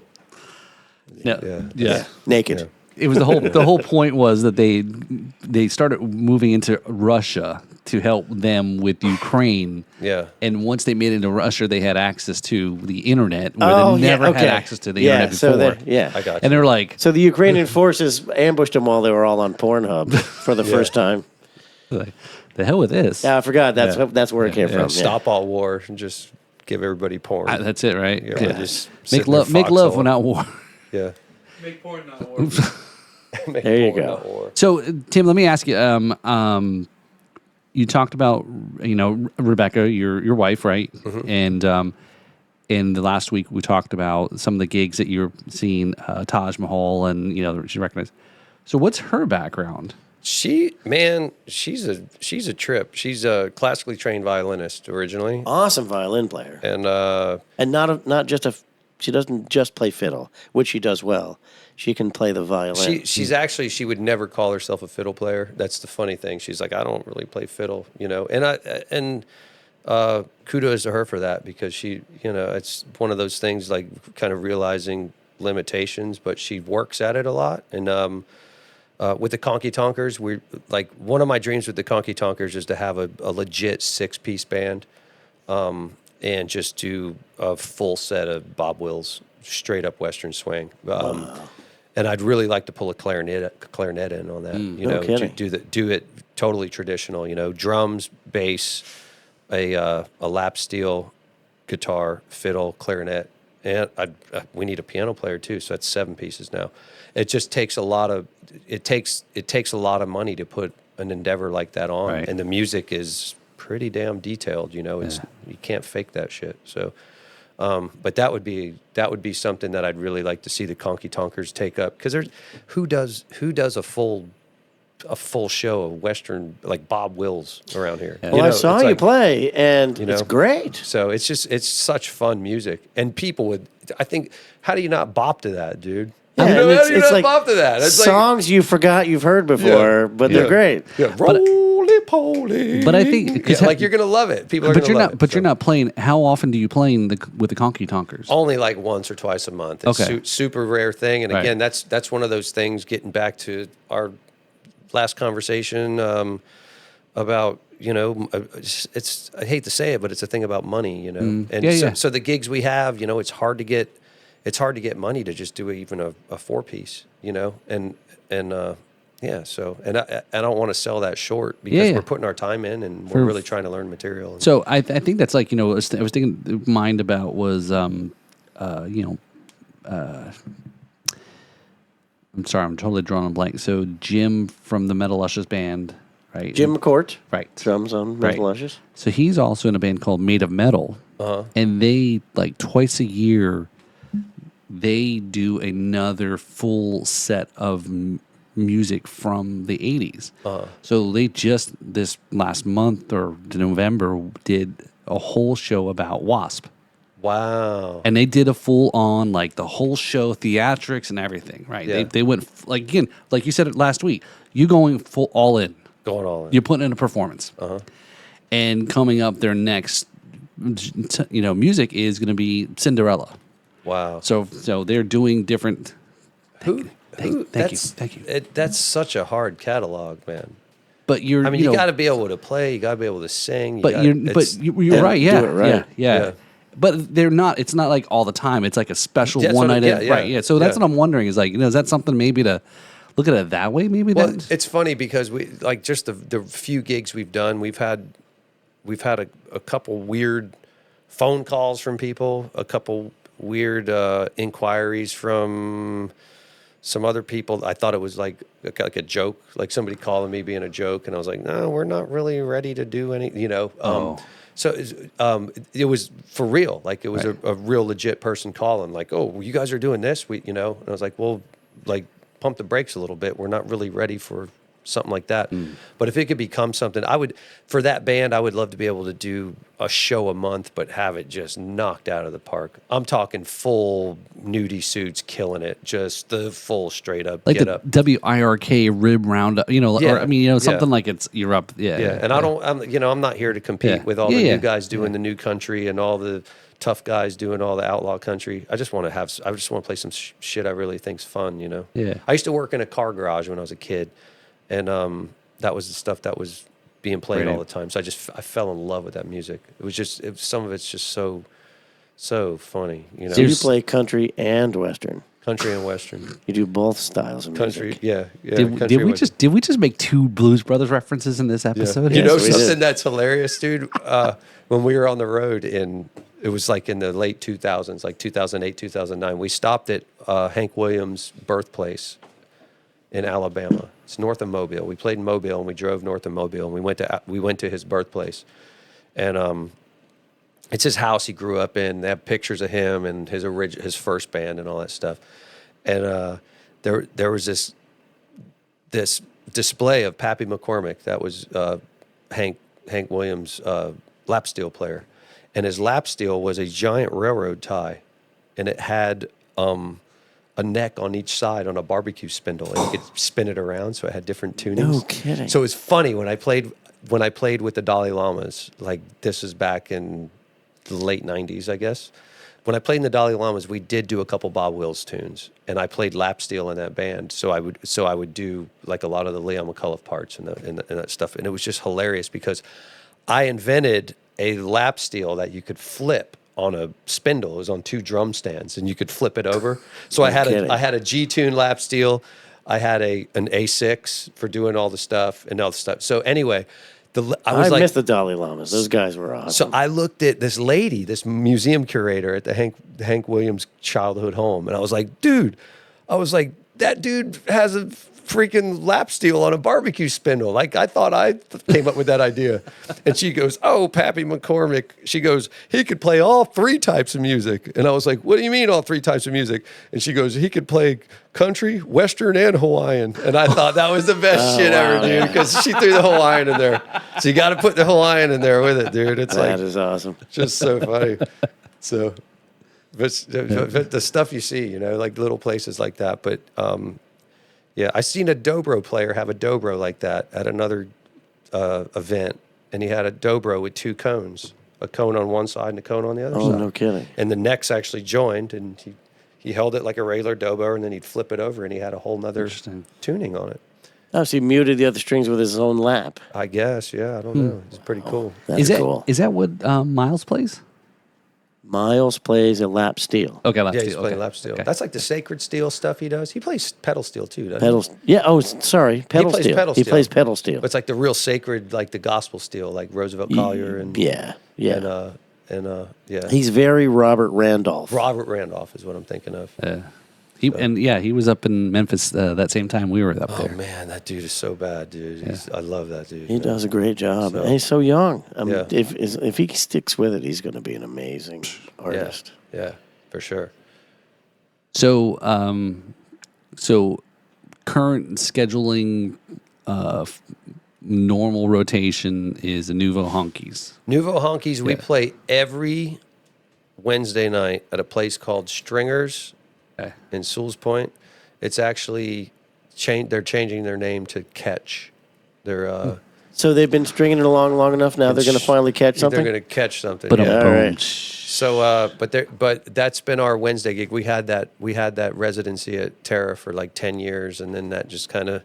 Yeah. Naked. Yeah. It was the whole point was that they started moving into Russia to help them with Ukraine. Yeah. And once they made it into Russia, they had access to the internet where they never had access to the internet before. I got you. And they're like, So the Ukrainian forces ambushed them while they were all on Pornhub for the first time. the hell with this. Yeah, I forgot. That's where it came from. Stop all war and just give everybody porn. That's it, right? Yeah. Just sit Make in their love foxhole. without war. Yeah. Make porn, not war. Make There you porn, go. not war. So, Tim, let me ask you. You talked about Rebecca, your wife, right? Mm-hmm. And in the last week, we talked about some of the gigs that you're seeing, Taj Mahal, and she recognized. So, what's her background? She's a trip. She's a classically trained violinist originally, Awesome violin player, and not just she doesn't just play fiddle, which she does well. She can play the violin. she would never call herself a fiddle player. That's the funny thing. She's like, I don't really play fiddle, and kudos to her for that, because she, it's one of those things, like kind of realizing limitations, but she works at it a lot. And with the Conky Tonkers, we like, one of my dreams with the Conky Tonkers is to have a legit 6-piece band, and just do a full set of Bob Wills, straight up Western swing. And I'd really like to pull a clarinet in on that. No kidding. Do it totally traditional. Drums, bass, a lap steel, guitar, fiddle, clarinet, and we need a piano player too. So that's 7 pieces now. It just takes a lot of a lot of money to put an endeavor like that on, Right. and the music is pretty damn detailed. It's you can't fake that shit. So. But that would be something that I'd really like to see the Conky Tonkers take up, because who does a full show of Western, like Bob Wills, around here? Well, I saw you play, and it's great. So it's such fun music, and people would, I think, how do you not bop to that, dude? Yeah, How and do you not bop to that? It's songs you forgot you've heard before, but they're great. Yeah, roly poly. But I think like you're gonna love it. People are but gonna you're love not. it. But you're not playing. How often do you play with the Conky Tonkers? Only like once or twice a month. It's Okay. super rare thing. And Right. again, that's one of those things, getting back to our last conversation about, it's, I hate to say it, but it's a thing about money, And so the gigs we have, it's hard to get money to just do even a 4-piece, so I don't want to sell that short, because we're putting our time in, and we're really trying to learn material. So I think that's like, I was thinking mind about was I'm sorry, I'm totally drawing a blank. So Jim from the Metal Luscious band, right? Jim McCourt, Right. drums on Metal Luscious. So he's also in a band called Made of Metal, and they, like, twice a year, they do another full set of music from the 80s. So they just, this last month or November, did a whole show about Wasp. Wow. And they did a full on, like, the whole show, theatrics and everything, right? Yeah. They went, like, again, like you said it last week, you going full all in. Going all in. You're putting in a performance. And coming up, their next, music is going to be Cinderella. Wow. So they're doing different. Thank you. That's such a hard catalog, man. But you're, I mean, you got to be able to play. You got to be able to sing. You're right. Yeah, do it right. Yeah. But they're not. It's not like all the time. It's like a special That's one what night. yeah. Right. Yeah. So that's what I'm wondering. Is like, is that something maybe to look at it that way? Maybe. Well, that, it's funny because we, like, just the few gigs we've done, we've had a couple weird phone calls from people, a couple weird inquiries from some other people. I thought it was like a joke, like somebody calling me being a joke, and I was like, no, we're not really ready to do any, So it was for real. Like, it was a real legit person calling, like, oh, well, you guys are doing this, and I was like, well, like, pump the brakes a little bit. We're not really ready for something like that. But if it could become something, for that band, I would love to be able to do a show a month, but have it just knocked out of the park. I'm talking full nudie suits, killing it, just the full straight up Like get the up. WIRK rib roundup, Yeah, or I mean, something yeah. like you're up. Yeah. Yeah, and I'm not here to compete Yeah. with all Yeah, the yeah. new guys doing the new country and all the tough guys doing all the outlaw country. I just want to play some shit I really think's fun, Yeah. I used to work in a car garage when I was a kid, and that was the stuff that was being played all the time. So I fell in love with that music. It was just some of it's just so funny, So you play country and western. Country and western. You do both styles of music. Country, yeah. Did country and western. we just make two Blues Brothers references in this episode? You know Yes, we did. something that's hilarious, dude? When we were on the road it was like in the late 2000s, like 2008, 2009, we stopped at Hank Williams' birthplace in Alabama. It's north of Mobile. We played in Mobile and we drove north of Mobile and we went to his birthplace. And it's his house he grew up in. They have pictures of him and his first band and all that stuff. And there was this display of Pappy McCormick. That was Hank Williams' lap steel player, and his lap steel was a giant railroad tie, and it had a neck on each side on a barbecue spindle, and you could spin it around, so it had different tunings. No kidding. So it was funny when I played with the Dalai Lamas. Like this is back in the late '90s, I guess. When I played in the Dalai Lamas, we did do a couple Bob Wills tunes, and I played lap steel in that band. So I would do like a lot of the Leon McCullough parts and that stuff, and it was just hilarious because I invented a lap steel that you could flip on a spindle. It was on two drum stands, and you could flip it over. So I had a G-tune lap steel. I had an A6 for doing all the stuff and all the stuff. So anyway. I missed the Dalai Lamas. Those guys were awesome. So I looked at this lady, this museum curator at the Hank Williams childhood home, and I was like, that dude has a freaking lap steel on a barbecue spindle. Like I thought I came up with that idea. And she goes, "Oh, Pappy McCormick." She goes, "He could play all three types of music." And I was like, "What do you mean all three types of music?" And she goes, "He could play country, western, and Hawaiian." And I thought that was the best shit ever, dude, because she threw the Hawaiian in there. So you got to put the Hawaiian in there with it, dude. It's that is awesome. just so funny. So, but the stuff you see, like little places like that. But yeah, I seen a dobro player have a dobro like that at another event, and he had a dobro with two cones, a cone on one side and a cone on the other side. Oh, no kidding. And the necks actually joined, and he held it like a regular dobro, and then he'd flip it over, and he had a whole nother tuning on it. Oh, so he muted the other strings with his own lap. I guess, yeah, I don't know. It's pretty cool. That's cool. Is that what Miles plays? Miles plays a lap steel. Okay, lap Yeah, steel. he's playing okay. lap steel. Okay. That's like the sacred steel stuff he does. He plays pedal steel too, doesn't Pedals. Yeah. Oh, sorry. Pedal plays steel. pedal He steel. plays pedal steel. he? But it's like the real sacred, like the gospel steel, like Roosevelt Collier and Yeah. Yeah. yeah. He's very Robert Randolph. Robert Randolph is what I'm thinking of. He was up in Memphis that same time we were up Oh there. man, that dude is so bad, dude. I love that dude. He does a great job. So- And he's so young. I mean, Yeah. if he sticks with it, he's going to be an amazing artist. Yeah, for sure. So, current scheduling, normal rotation is a Nouveau Honkies. Nouveau Honkies, we play every Wednesday night at a place called Stringer's Okay. in Sewell's Point. It's actually they're changing their name to Catch. They're So they've been stringing it along long enough. Now they're going to finally catch something. They're going to catch something. But yeah. All right. So, but that's been our Wednesday gig. We had that residency at Terra for like 10 years, and then that just kind of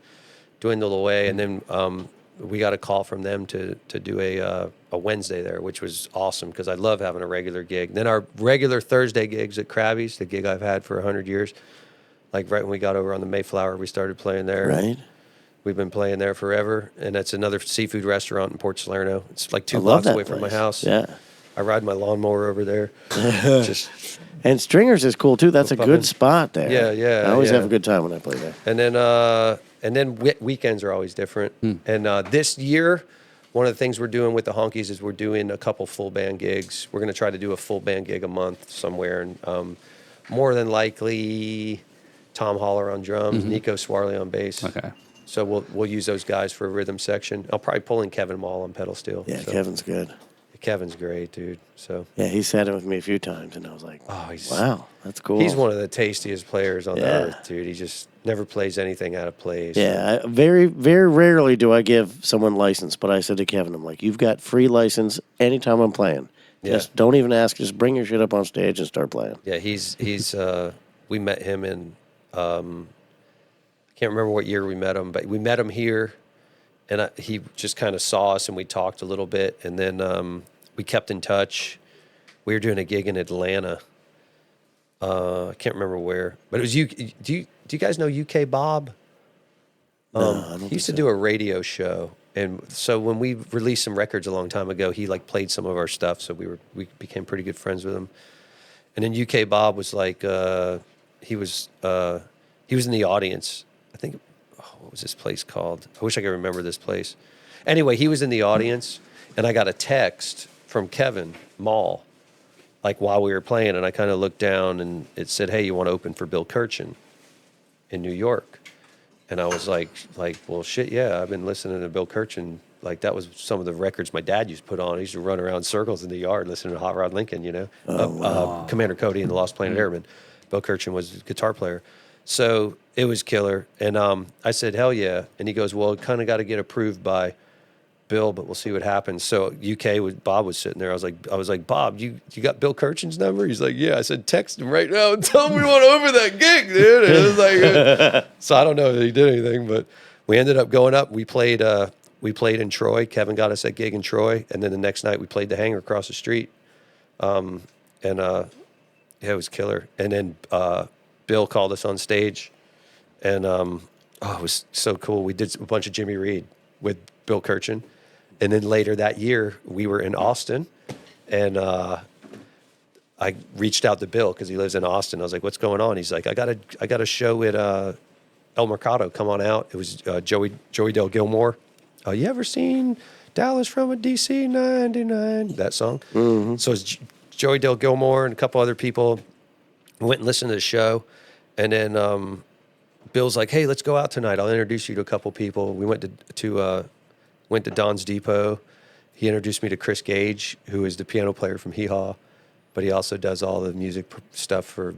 dwindled away. And then we got a call from them to do a Wednesday there, which was awesome because I love having a regular gig. Then our regular Thursday gigs at Krabby's, the gig I've had for 100 years. Like right when we got over on the Mayflower, we started playing there. Right. We've been playing there forever, and that's another seafood restaurant in Port Salerno. It's like 2 I love blocks that away from my place. house. Yeah. I ride my lawnmower over there. Just And Stringers is cool too. That's a good spot there. Yeah, yeah, I always yeah. have a good time when I play there. and then weekends are always different. And this year, one of the things we're doing with the Honkies is we're doing a couple full band gigs. We're going to try to do a full band gig a month somewhere, and more than likely, Tom Holler on drums, Nico Swarley on bass. Okay. So we'll use those guys for a rhythm section. I'll probably pull in Kevin Mall on pedal steel. Yeah, so. Kevin's good. Kevin's great, dude. So Yeah, he sat in with me a few times, and I was like, wow, that's cool. he's one of the tastiest players on the Yeah. earth, dude. He just never plays anything out of place. Yeah, very, very rarely do I give someone license, but I said to Kevin, I'm like, you've got free license anytime I'm playing. Just don't even ask. Just bring your shit up on stage and start playing. Yeah, he's we met him in I can't remember what year we met him, but we met him here, and he just kind of saw us and we talked a little bit, and then we kept in touch. We were doing a gig in Atlanta. I can't remember where, but it was you. Do you guys know UK Bob? No, I don't He used to do a radio show, and so when we released some records a long time ago, he like played some of our stuff. So we became pretty good friends with him. And then UK Bob was like he was in the audience. I think what was this place called? I wish I could remember this place. Anyway, he was in the audience, and I got a text from Kevin Mall, like while we were playing, and I kind of looked down, and it said, "Hey, you want to open for Bill Kirchen in New York?" And I was like, well, shit, yeah. I've been listening to Bill Kirchen. Like that was some of the records my dad used to put on. He used to run around circles in the yard listening to Hot Rod Lincoln, you know, Commander Cody and the Lost Planet Airmen. Bill Kirchen was a guitar player. So it was killer. And I said, hell yeah. And he goes, well, it kind of got to get approved by Bill, but we'll see what happens. So Bob was sitting there. I was like, Bob, you got Bill Kirchen's number? He's like, yeah. I said, text him right now and tell him we want to open that gig, dude. And it was like, so I don't know that he did anything, but we ended up going up. We played in Troy. Kevin got us that gig in Troy, and then the next night we played the Hangar across the street. Yeah, it was killer. And then Bill called us on stage, and it was so cool. We did a bunch of Jimmy Reed with Bill Kirchen. And then later that year, we were in Austin, and I reached out to Bill because he lives in Austin. I was like, "What's going on?" He's like, "I got a show at El Mercado. Come on out." It was Joey Del Gilmore. You ever seen Dallas from a DC 99? That song. Mm-hmm. So it's Joey Del Gilmore and a couple other people. We went and listened to the show, and then Bill's like, "Hey, let's go out tonight. I'll introduce you to a couple people." We went to Don's Depot. He introduced me to Chris Gage, who is the piano player from Hee Haw, but he also does all the music stuff for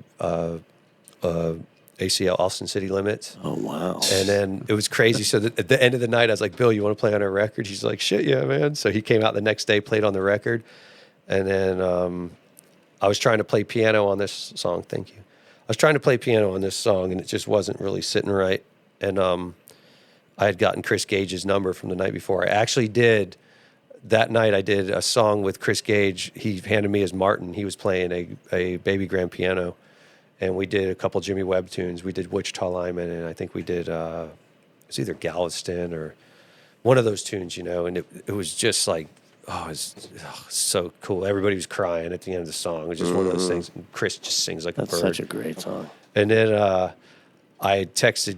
ACL, Austin City Limits. Oh, wow. And then it was crazy. So at the end of the night, I was like, Bill, you want to play on our record? He's like, shit, yeah, man. So he came out the next day, played on the record. And then I was trying to play piano on this song. Thank you. I was trying to play piano on this song, and it just wasn't really sitting right. And I had gotten Chris Gage's number from the night before. That night I did a song with Chris Gage. He handed me his Martin. He was playing a baby grand piano. And we did a couple Jimmy Webb tunes. We did Wichita Lineman, and I think we did, it was either Galveston or one of those tunes, you know. And it was just like, it was so cool. Everybody was crying at the end of the song. It was just one of those things. And Chris just sings like a bird. That's such a great song. And then I texted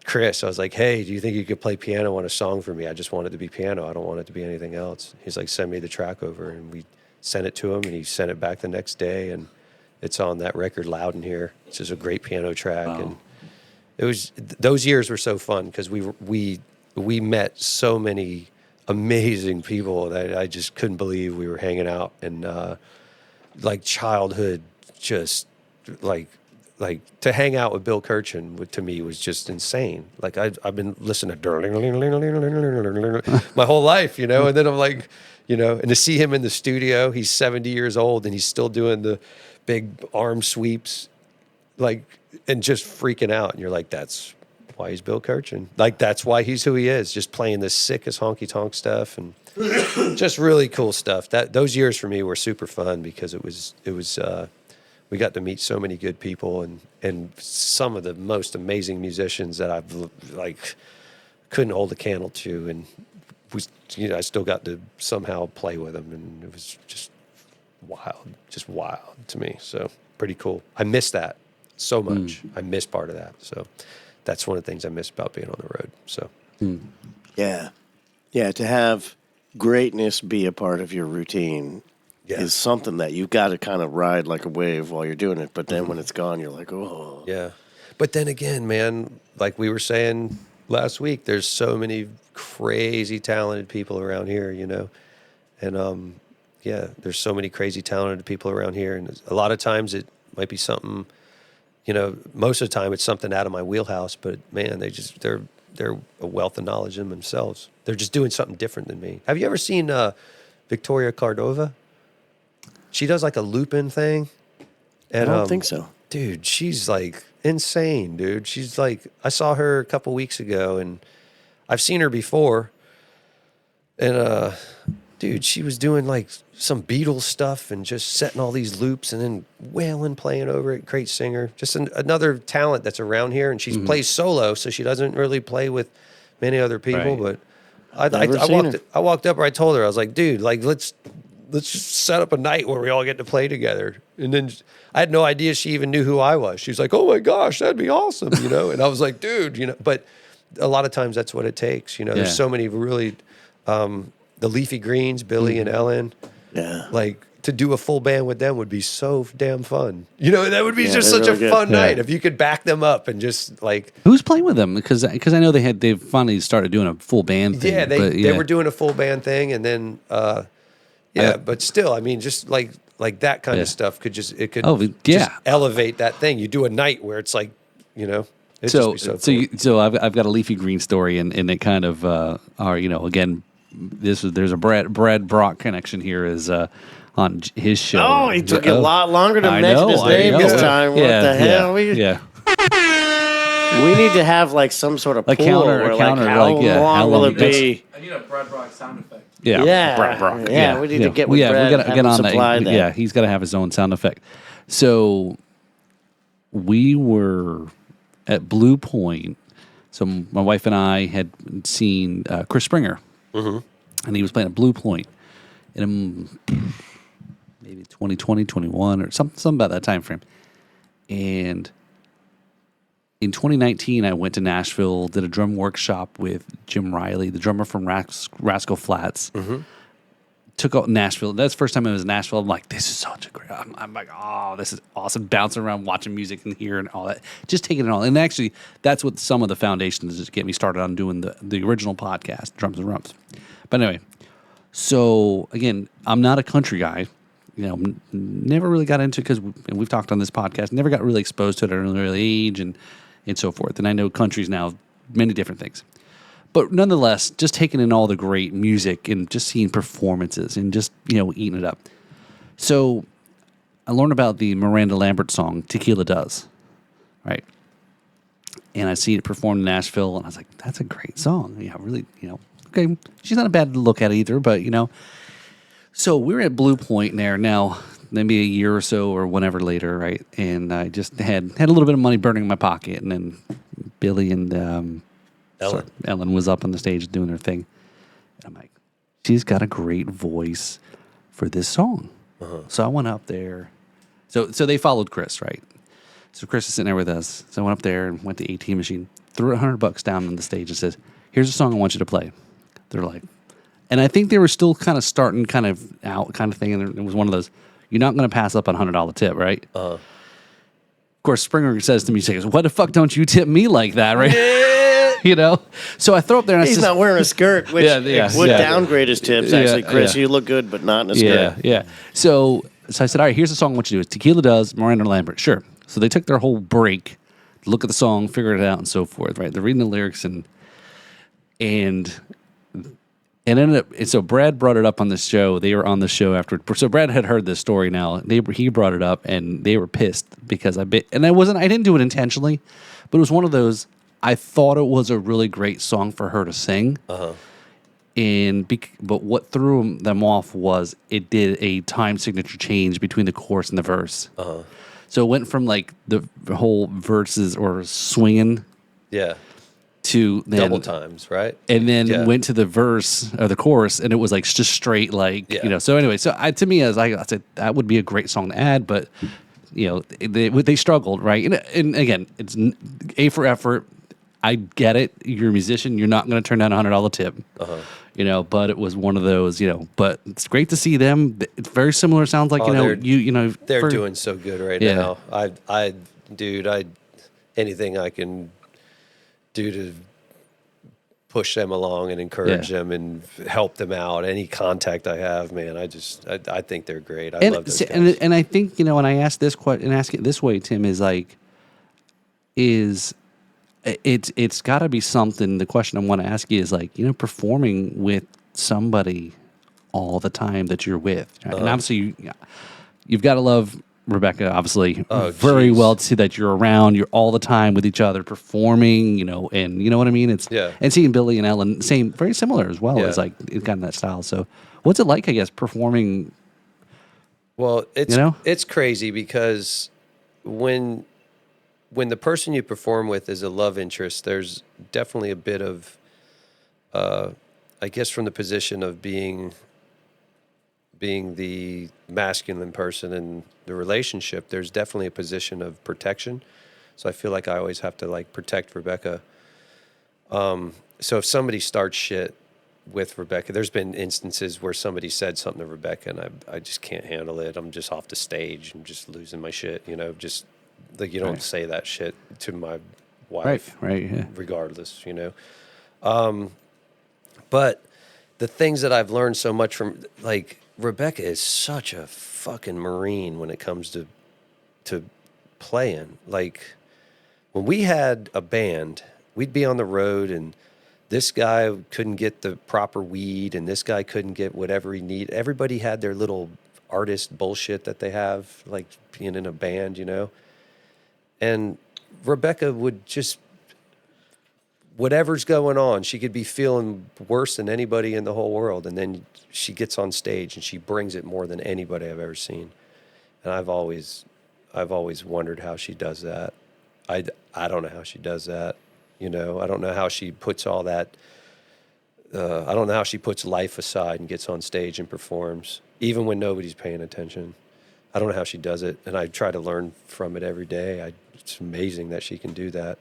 Chris. I was like, hey, do you think you could play piano on a song for me? I just want it to be piano. I don't want it to be anything else. He's like, send me the track over. And we sent it to him, and he sent it back the next day. And it's on that record, Loud in Here. It's just a great piano track. Wow. And it was, those years were so fun because we met so many amazing people that I just couldn't believe we were hanging out. And like childhood, just like to hang out with Bill Kirchen to me was just insane. Like I've been listening to my whole life, you know. And then I'm like, you know, and to see him in the studio, he's 70 years old and he's still doing the big arm sweeps, like, and just freaking out. And you're like, that's why he's Bill Kirchen. Like, that's why he's who he is, just playing this sickest honky tonk stuff and just really cool stuff. Those years for me were super fun because it was we got to meet so many good people and some of the most amazing musicians that I've like couldn't hold a candle to, and I still got to somehow play with them, and it was just wild to me. So pretty cool. I miss that so much. I miss part of that. So that's one of the things I miss about being on the road. So yeah, to have greatness be a part of your routine is something that you've got to kind of ride like a wave while you're doing it. But then when it's gone, you're like, oh. Yeah. But then again, man, like we were saying last week, there's so many crazy talented people around here, you know, and yeah, there's so many crazy talented people around here, and a lot of times it might be something, you know, most of the time it's something out of my wheelhouse, but man, they're a wealth of knowledge in themselves. They're just doing something different than me. Have you ever seen Victoria Cordova? She does like a loop-in thing. And, I don't think so. Dude, she's like insane, dude. She's like, I saw her a couple weeks ago, and I've seen her before. And, dude, she was doing like some Beatles stuff and just setting all these loops and then Waylon playing over it. Great singer. Just another talent that's around here. And she plays solo, so she doesn't really play with many other people. Right. But I walked up where I told her, I was like, dude, like, let's just set up a night where we all get to play together. And then I had no idea she even knew who I was. She was like, oh my gosh, that'd be awesome, you know? And I was like, dude, you know, but a lot of times that's what it takes. You know, there's so many really, the Leafy Greens, Billy and Ellen, like to do a full band with them would be so damn fun. You know, that would be just such really a fun night if you could back them up and just like. Who's playing with them? Because I know they finally started doing a full band thing. Yeah, they were doing a full band thing, and then but still, I mean, just like that kind of stuff could just elevate that thing. You do a night where it's like, you know, it's just be so cool. So I've got a Leafy Green story, and it kind of are, you know, again, there's a Brad Brock connection here is on his show. Oh, he took a lot longer to mention his name this time. What the hell? We need to have like some sort of a pool counter, where, how long will it be? I need a Brad Rock sound effect. Yeah, Brad Brock. Yeah, we need to get with Brad. We got to get on that. Yeah, he's got to have his own sound effect. So we were at Blue Point. So my wife and I had seen Chris Springer, and he was playing at Blue Point in maybe 2020, 21, or something about that time frame. And in 2019, I went to Nashville, did a drum workshop with Jim Riley, the drummer from Rascal Flatts. Took out Nashville. That's the first time I was in Nashville. I'm like, this is such a great. I'm like, oh, this is awesome. Bouncing around, watching music and hearing all that, just taking it all. And actually, that's what some of the foundation is to get me started on doing the original podcast, Drums and Rumps. But anyway, so again, I'm not a country guy. You know, never really got into it because we've talked on this podcast. Never got really exposed to it at an early age and so forth. And I know country's now many different things. But nonetheless, just taking in all the great music and just seeing performances and just, you know, eating it up. So I learned about the Miranda Lambert song, Tequila Does, right? And I see it performed in Nashville, and I was like, that's a great song. Yeah, really, you know, okay, she's not a bad to look at either, but, you know. So we were at Blue Point there now, maybe a year or so or whenever later, right? And I just had a little bit of money burning in my pocket, and then Billy and Ellen was up on the stage doing her thing. And I'm like, she's got a great voice for this song. So I went up there. So they followed Chris, right? So Chris is sitting there with us. So I went up there and went to the ATM machine, threw $100 down on the stage and says, here's a song I want you to play. They're like, and I think they were still kind of starting kind of out kind of thing. And it was one of those, you're not going to pass up on $100 tip, right? Of course, Springer says to me, he goes, what the fuck don't you tip me like that, right? You know? So I throw up there and he's not wearing a skirt, which would downgrade his tips, actually. Chris, you look good, but not in a skirt. Yeah. So I said, all right, here's the song I want you to do. It's Tequila Does, Miranda Lambert. Sure. So they took their whole break, look at the song, figure it out, and so forth, right? They're reading the lyrics and ended up. And so Brad brought it up on the show. They were on the show after. So Brad had heard this story now. He brought it up, and they were pissed because I didn't do it intentionally, but it was one of those. I thought it was a really great song for her to sing. But what threw them off was it did a time signature change between the chorus and the verse. So it went from like the whole verses or swinging, to then, double times, right? And then went to the verse or the chorus, and it was like just straight, like you know. So anyway, to me, as I said, that would be a great song to add, but you know, they struggled, right? And again, it's A for effort. I get it. You're a musician. You're not going to turn down $100 tip, you know. But it was one of those, you know. But it's great to see them. It's very similar. Sounds like they're doing so good right now. Dude, anything I can do to push them along and encourage them and help them out. Any contact I have, man, I think they're great. I love those guys. And I think, you know, when I ask this question and ask it this way, Tim, is like, it's got to be something. The question I want to ask you is like, you know, performing with somebody all the time that you're with, right? And obviously you've got to love Rebecca, obviously, very geez. well, to see that you're around, you're all the time with each other performing, you know, and you know what I mean? It's, and seeing Billy and Ellen, very similar as well, as like, it's got that style. So what's it like, I guess, performing? Well, it's, you know? It's crazy because when the person you perform with is a love interest, there's definitely a bit of, I guess, from the position of being the masculine person in the relationship, there's definitely a position of protection. So I feel like I always have to like protect Rebecca. So if somebody starts shit with Rebecca, there's been instances where somebody said something to Rebecca and I just can't handle it. I'm just off the stage. I'm just losing my shit, you know, just like you don't say that shit to my wife, Right, regardless, you know. But the things that I've learned so much from, like, Rebecca is such a fucking Marine when it comes to playing. Like, when we had a band, we'd be on the road and this guy couldn't get the proper weed and this guy couldn't get whatever he needed. Everybody had their little artist bullshit that they have, like being in a band, you know. And Rebecca would just, whatever's going on, she could be feeling worse than anybody in the whole world. And then she gets on stage and she brings it more than anybody I've ever seen. And I've always wondered how she does that. I don't know how she does that. You know, I don't know how she puts all that. I don't know how she puts life aside and gets on stage and performs, even when nobody's paying attention. I don't know how she does it. And I try to learn from it every day. It's amazing that she can do that.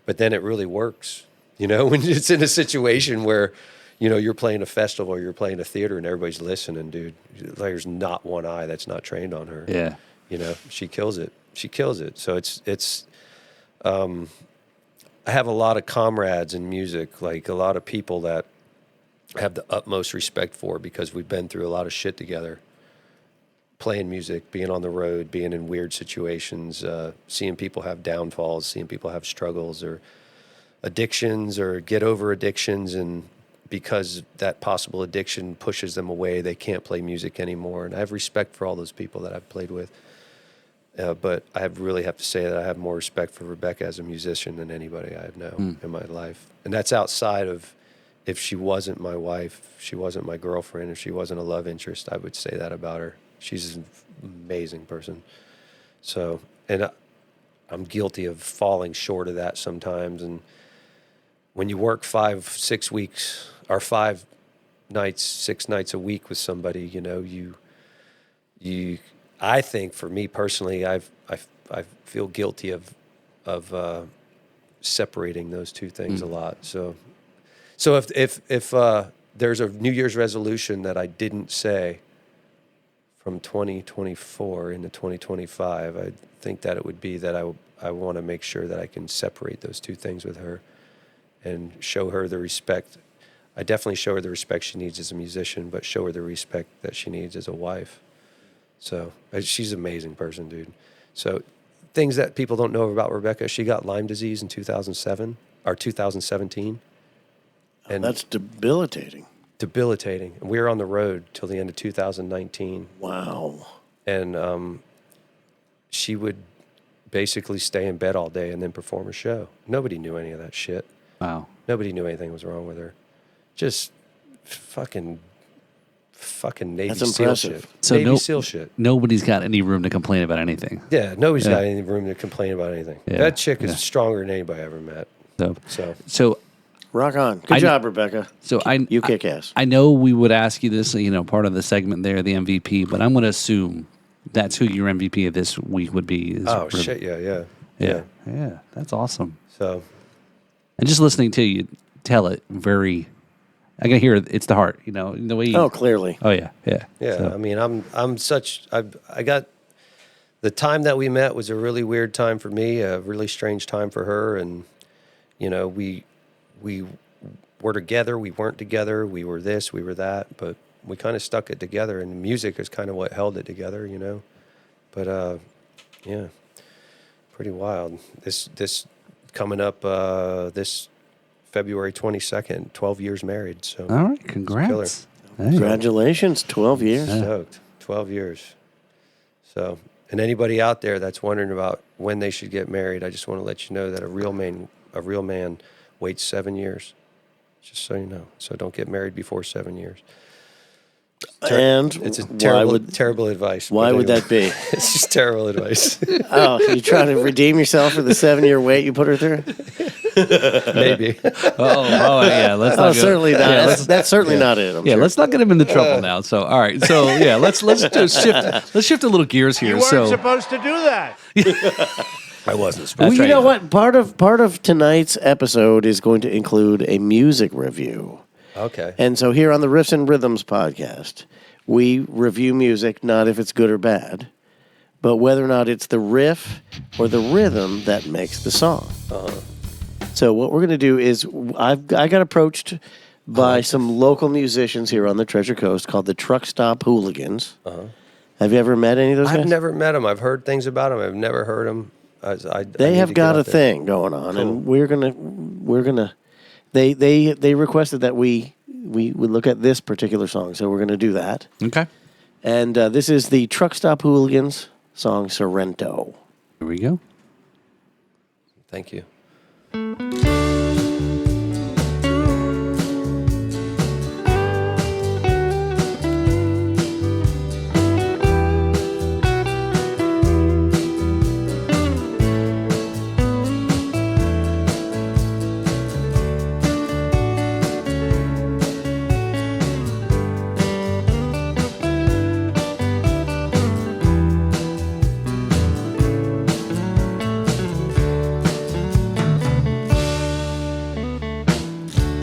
But then it really works. You know, when it's in a situation where, you know, you're playing a festival or you're playing a theater and everybody's listening, dude, there's not one eye that's not trained on her. Yeah. You know, she kills it. She kills it. So I have a lot of comrades in music, like a lot of people that I have the utmost respect for because we've been through a lot of shit together. Playing music, being on the road, being in weird situations, seeing people have downfalls, seeing people have struggles or addictions or get over addictions, and because that possible addiction pushes them away, they can't play music anymore. And I have respect for all those people that I've played with. But I really have to say that I have more respect for Rebecca as a musician than anybody I know in my life. And that's outside of, if she wasn't my wife, if she wasn't my girlfriend, if she wasn't a love interest, I would say that about her. She's an amazing person. So, and I'm guilty of falling short of that sometimes. And when you work 5-6 weeks or 5 nights, 6 nights a week with somebody, you know, I think for me personally, I feel guilty of separating those two things a lot. So if there's a New Year's resolution that I didn't say from 2024 into 2025, I think that it would be that I want to make sure that I can separate those two things with her and show her the respect. I definitely show her the respect she needs as a musician, but show her the respect that she needs as a wife. So she's an amazing person, dude. So things that people don't know about Rebecca, she got Lyme disease in 2007 or 2017. And that's debilitating. Debilitating. And we were on the road till the end of 2019. Wow. And she would basically stay in bed all day and then perform a show. Nobody knew any of that shit. Wow. Nobody knew anything was wrong with her. Just fucking Navy That's SEAL impressive. shit. So Navy SEAL shit. Nobody's got any room to complain about anything. Yeah, nobody's got any room to complain about anything. Yeah, That chick is stronger than anybody I ever met. So rock on. Good job, Rebecca. You kick ass. I know we would ask you this, you know, part of the segment there, the MVP, but I'm going to assume that's who your MVP of this week would be. Shit, yeah. Yeah, that's awesome. So, and just listening to you tell it, I can hear it's the heart, you know, the way you, clearly. Oh yeah. So. I mean, I got, the time that we met was a really weird time for me, a really strange time for her. And, you know, we were together, we weren't together, we were this, we were that, but we kind of stuck it together, and the music is kind of what held it together, you know. But yeah, pretty wild. This coming up this February 22nd, 12 years married. So All right, congrats. Hey. Congratulations, 12 years. stoked. 12 years. So, and anybody out there that's wondering about when they should get married, I just want to let you know that a real man waits 7 years. Just so you know. So don't get married before 7 years. And It's a why terrible advice. Why but would anyway. that be? It's just terrible advice. Oh, you trying to redeem yourself for the 7-year wait you put her through? Maybe. Yeah. Let's not go- Certainly not. Yeah, That's certainly not it. I'm Yeah, sure. let's not get him into trouble now. So, all right. So, yeah, let's just shift a little gears here. You weren't So, supposed to do that. I wasn't supposed Well, That's you right. know what? Part of tonight's episode is going to include a music review. Okay. And so here on the Riffs and Rhythms podcast, we review music, not if it's good or bad, but whether or not it's the riff or the rhythm that makes the song. So what we're going to do is I got approached by some local musicians here on the Treasure Coast called the Truck Stop Hooligans. Have you ever met any of those guys? I've never met them. I've heard things about them. I've never heard them. They have got a thing going on, and we're gonna. They requested that we look at this particular song, so we're gonna do that. okay. And this is the Truck Stop Hooligans song "Sorrento." Here we go. Thank you.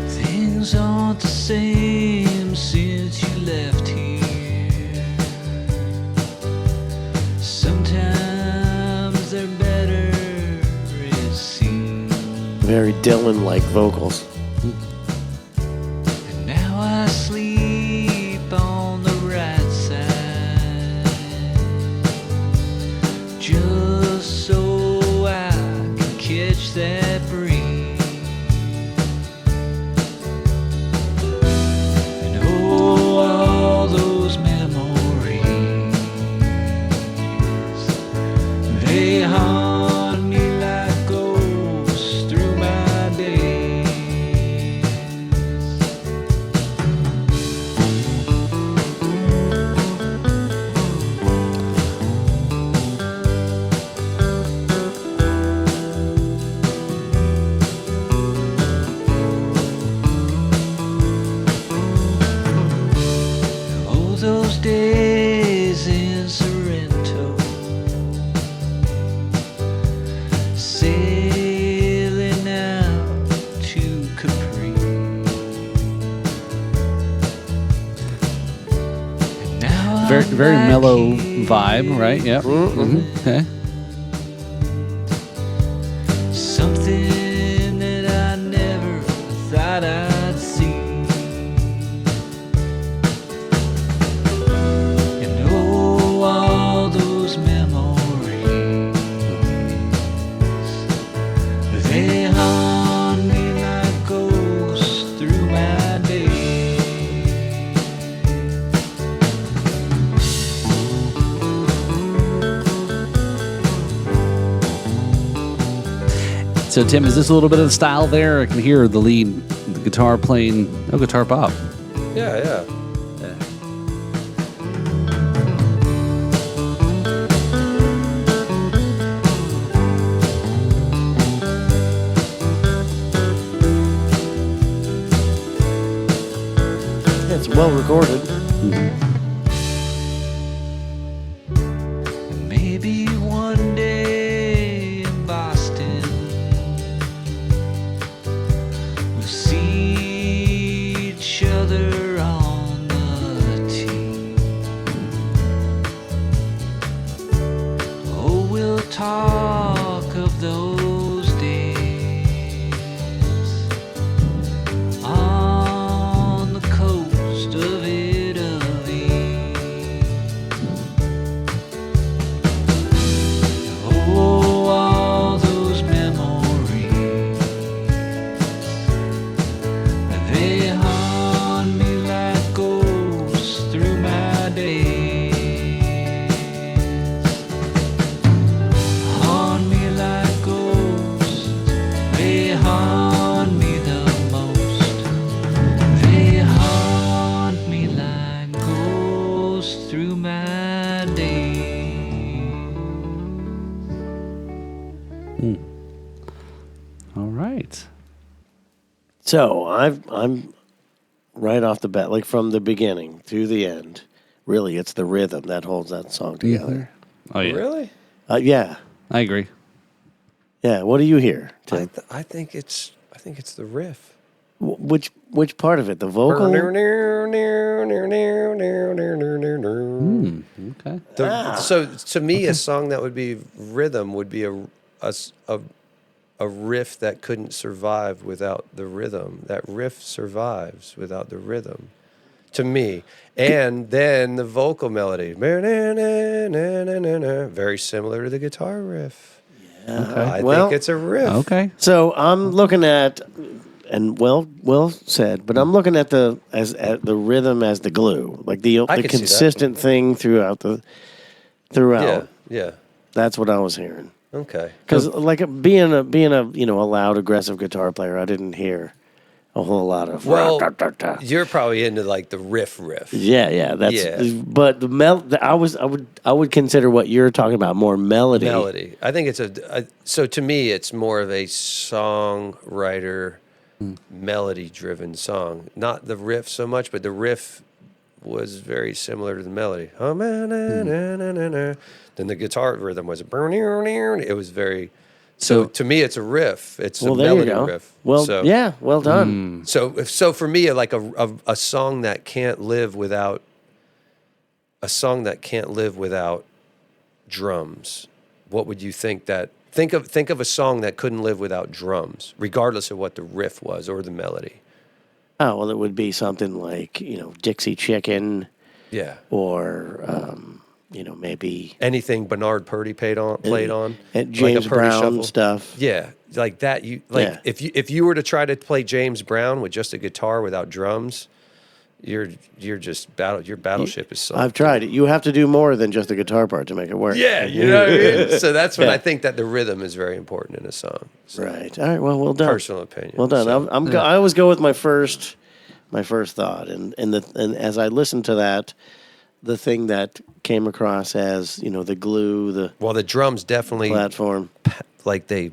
Things aren't the same since you left here. Sometimes they're better, it seems. Very Dylan-like vocals. And now I sleep on the right side, just so I can catch that breeze. And oh, all those memories, they haunt me like ghosts through my days. Oh, those days in Sorrento, sailing out to Capri. And now Very I'm very back mellow here. vibe, right? Yep. Okay. Something that I never thought I'd see. And oh, all those memories, they haunt me like ghosts through my days. So, Tim, is this a little bit of the style there? I can hear the lead, the guitar playing, guitar pop. Yeah. It's well recorded. Maybe one day in Boston we'll see each other on the tee. Oh, we'll talk of those days on All right. So I'm right off the bat, like from the beginning to the end. Really, it's the rhythm that holds that song together. Oh yeah. Really? Yeah, I agree. yeah. What do you hear, Tim? I think it's the riff. Which part of it? The vocal? Okay. So to me, a song that would be rhythm would be a riff that couldn't survive without the rhythm. That riff survives without the rhythm, to me. And then the vocal melody, very similar to the guitar riff. I think it's a riff. Okay. So I'm looking at, and well said, but I'm looking at the rhythm as the glue, like the can see that. consistent thing throughout. Yeah. That's what I was hearing. Okay. Because like being a a loud aggressive guitar player, I didn't hear a whole lot of You're probably into like the riff. Yeah, that's Yeah. But I would consider what you're talking about more melody. Melody. I think it's so to me it's more of a songwriter melody-driven song. Not the riff so much, but the riff was very similar to the melody. Then the guitar rhythm was it was very. So to me, it's a riff. It's a there you melody go. riff. Well, so, yeah, well done. So for me, like a song that can't live without drums. What would you think that? Think of a song that couldn't live without drums, regardless of what the riff was or the melody. Oh, well, it would be something like, Dixie Chicken Yeah. or, maybe Anything Bernard Purdie played on, and James like a Purdie Brown shuffle. stuff. Yeah, like that. If you were to try to play James Brown with just a guitar without drums, you're just your battleship is sunk. I've tried it. You have to do more than just the guitar part to make it work. Yeah, you know what I mean? So that's when I think that the rhythm is very important in a song. So, Right. All right. Well done. personal opinion. Well done. So, I always go with my first thought, and as I listened to that, the thing that came across as the glue, the drums definitely platform. like they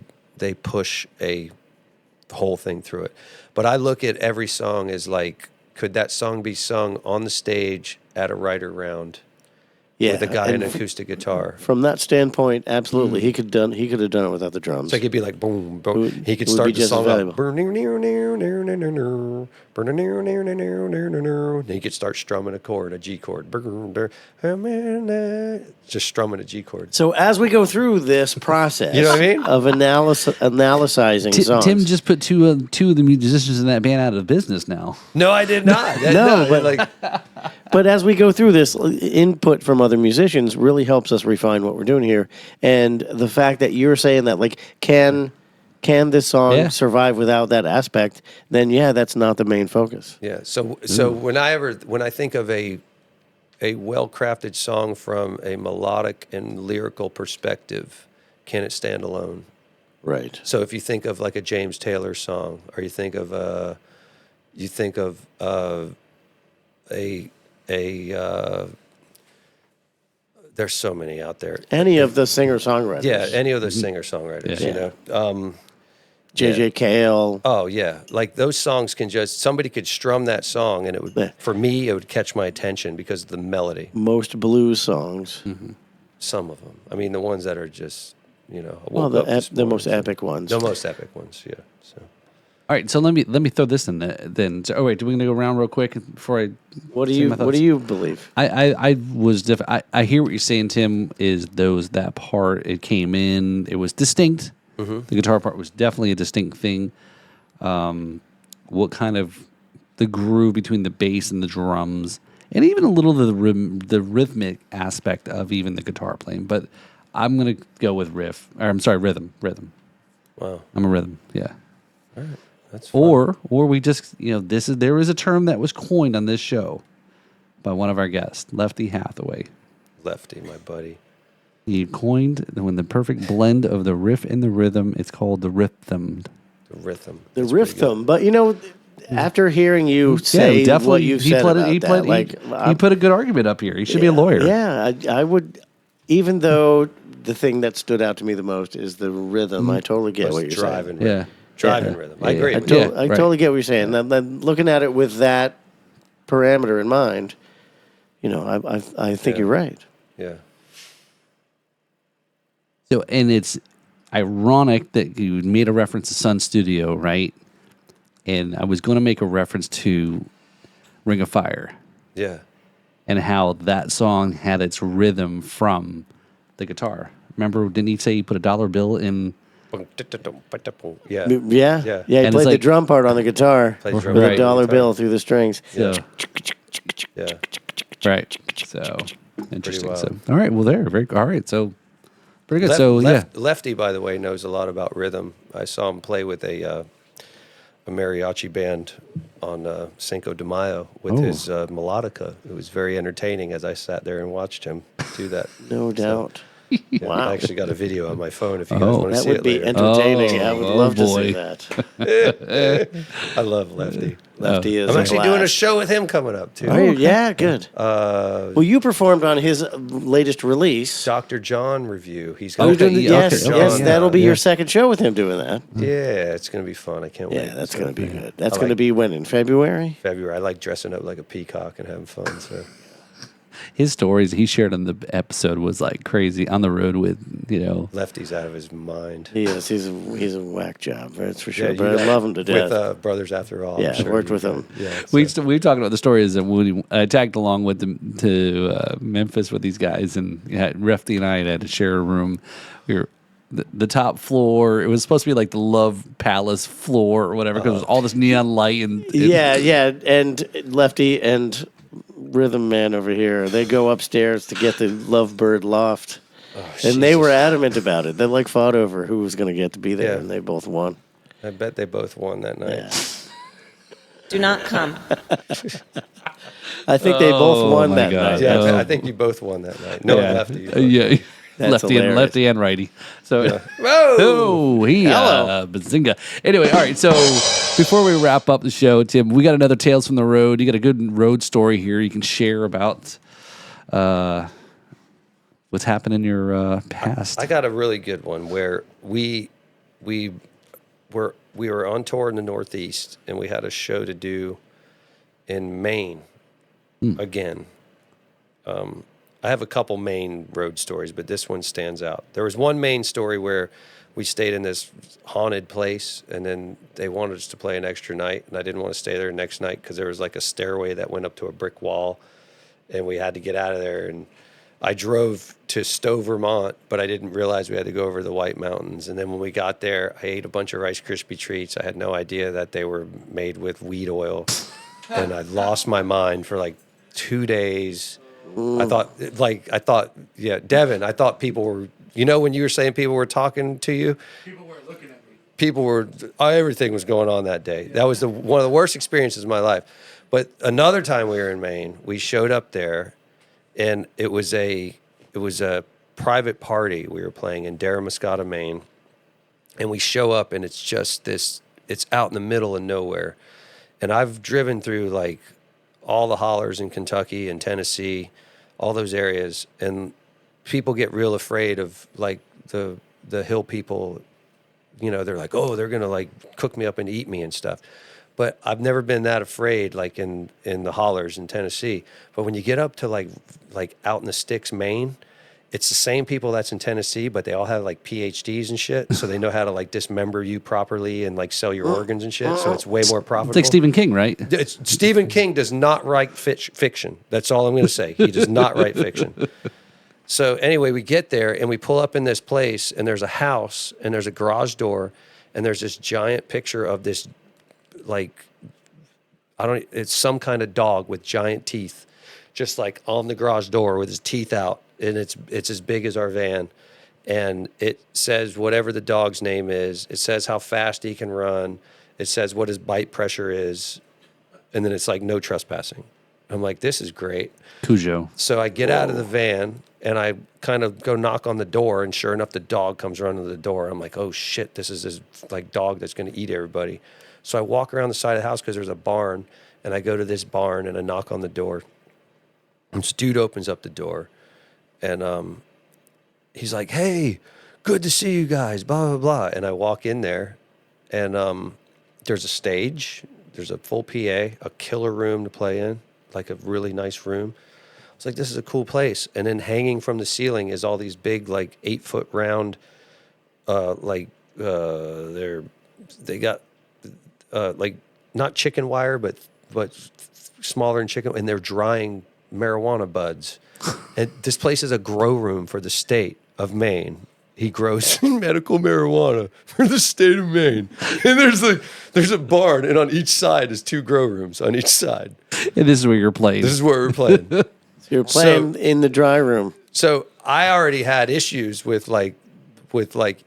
push the whole thing through it. But I look at every song as like, could that song be sung on the stage at a writer round with a guy and an acoustic guitar? From that standpoint, absolutely, he could have done it without the drums. So it could be like boom, boom. He could would start be the just song as up. And he could start strumming a chord, a G chord. Just strumming a G chord. So as we go through this process, You know what I mean? of analyzing songs, Tim just put two of the musicians in that band out of business now. No, I did not. But as we go through this, input from other musicians really helps us refine what we're doing here. And the fact that you're saying that, like, can this song survive without that aspect? Then that's not the main focus. Yeah. So when I think of a well-crafted song from a melodic and lyrical perspective, can it stand alone? Right. So if you think of like a James Taylor song, or you think of there's so many out there. Any of the singer-songwriters. Yeah, any of those singer-songwriters, J.J. Cale. Oh yeah, like those songs somebody could strum that song and it would, for me, it would catch my attention because of the melody. Most blues songs. Mm-hmm. Some of them. I mean, the ones that are just, the most epic ones. The most epic ones, yeah. So. All right, so let me throw this in then. So, wait, do we gonna go around real quick before I? What do you believe? I was different. I hear what you're saying, Tim. Is that part? It came in. It was distinct. Mm-hmm. The guitar part was definitely a distinct thing. What kind of the groove between the bass and the drums, and even a little of the rhythmic aspect of even the guitar playing. But I'm gonna go with rhythm. Wow, I'm a rhythm. Yeah. All right. That's fun. Or we just there is a term that was coined on this show by one of our guests, Lefty Hathaway. Lefty, my buddy. He coined when the perfect blend of the riff and the rhythm. It's called the rhythm. The rhythm. The rhythm. But after hearing you say what you've said about that, he put a good argument up here. He should be a lawyer. Yeah, I would, even though the thing that stood out to me the most is the rhythm. I totally get what you're driving saying. rhythm. Driving rhythm. I agree. I, with you. I totally get what you're saying. Then looking at it with that parameter in mind, I think you're right. Yeah. So, and it's ironic that you made a reference to Sun Studio, right? And I was going to make a reference to Ring of Fire. Yeah. And how that song had its rhythm from the guitar. Remember, didn't he say he put a dollar bill in? Yeah. Yeah. He And it's played the like- drum part on the guitar Plays with drum a part on dollar the guitar. bill through the strings. So, Yeah. right. So, interesting. wild. So, all right. Well, all right. So, pretty good. Lefty, by the way, knows a lot about rhythm. I saw him play with a mariachi band on Cinco de Mayo with his melodica. It was very entertaining as I sat there and watched him do that. No doubt. Yeah, Wow. I actually got a video on my phone if you guys want to That see would it be later. entertaining. I would love to see boy. that. I love Lefty. Lefty is I'm a actually doing a blast. show with him coming up, too. Are you? Yeah, good. Well, you performed on his latest release. Dr. John review. He's Oh, going you're to doing the- yeah, yes, okay. yes, Yeah. that'll be your second show with him doing that. Yeah, it's going to be fun. I can't wait. Yeah, that's So, going to be good. That's I going to like be when, in February? February. I like dressing up like a peacock and having fun. So His stories he shared on the episode was like crazy on the road with, Lefty's out of his mind. He is. He's a whack job, that's for sure. you But I got- love him to death. With Brothers After All. I'm Yeah, sure worked you with could. him. Yeah, we talked about the stories that when I tagged along with them to Memphis with these guys, and Refty and I had to share a room. We were the top floor. It was supposed to be like the Love Palace floor or whatever because it was all this neon light and Yeah, and Lefty and Rhythm Man over here, they go upstairs to get the Lovebird loft. And they were adamant about it. They fought over who was going to get to be there, Yeah. and they both won. I bet they both won that night. Yeah. Do not come. I think they both won my that God. night. Yeah, Oh. I think you both won that night. No, yeah, Lefty. you yeah. That's hilarious. Lefty and righty. So, Whoa! oh, Hello. bazinga. Anyway, all right. So before we wrap up the show, Tim, we got another Tales from the Road. You got a good road story here you can share about what's happened in your past. I got a really good one where we were on tour in the Northeast and we had a show to do in Maine again. I have a couple Maine road stories, but this one stands out. There was one Maine story where we stayed in this haunted place, and then they wanted us to play an extra night, and I didn't want to stay there next night because there was like a stairway that went up to a brick wall, and we had to get out of there. And I drove to Stowe, Vermont, but I didn't realize we had to go over the White Mountains. And then when we got there, I ate a bunch of Rice Krispie treats. I had no idea that they were made with wheat oil, and I lost my mind for like 2 days. I thought, Devin, I thought people were, when you were saying people were talking to you, People weren't looking at me. people were, everything was going on that day. That was one of the worst experiences of my life. But another time we were in Maine, we showed up there, and it was a private party we were playing in Daramuscata, Maine. And we show up, and it's just it's out in the middle of nowhere. And I've driven through like all the hollers in Kentucky and Tennessee, all those areas, and people get real afraid of like the hill people. They're like, oh, they're gonna like cook me up and eat me and stuff. But I've never been that afraid like in the hollers in Tennessee. But when you get up to like out in the sticks, Maine, it's the same people that's in Tennessee, but they all have like PhDs and shit, so they know how to like dismember you properly and like sell your organs and shit. So it's way more profitable. It's like Stephen King, right? Stephen King does not write fiction. That's all I'm going to say. He does not write fiction. So anyway, we get there and we pull up in this place, and there's a house and there's a garage door, and there's this giant picture of this, like, it's some kind of dog with giant teeth, just like on the garage door with his teeth out, and it's as big as our van. And it says whatever the dog's name is. It says how fast he can run. It says what his bite pressure is. And then it's like no trespassing. I'm like, this is great. Cujo. So I get out of the van and I kind of go knock on the door, and sure enough, the dog comes running to the door. I'm like, oh shit, this is this like dog that's going to eat everybody. So I walk around the side of the house because there's a barn, and I go to this barn and I knock on the door. And this dude opens up the door, and he's like, "Hey, good to see you guys." Blah blah blah. And I walk in there, and there's a stage, there's a full PA, a killer room to play in, like a really nice room. It's like, this is a cool place. And then hanging from the ceiling is all these big, like 8-foot round, they got like not chicken wire, but smaller than chicken, and they're drying marijuana buds. And this place is a grow room for the state of Maine. He grows medical marijuana for the state of Maine. And there's a barn, and on each side is 2 grow rooms on each side. And this is where you're playing. This is where we're playing. You're playing in the dry room. So I already had issues with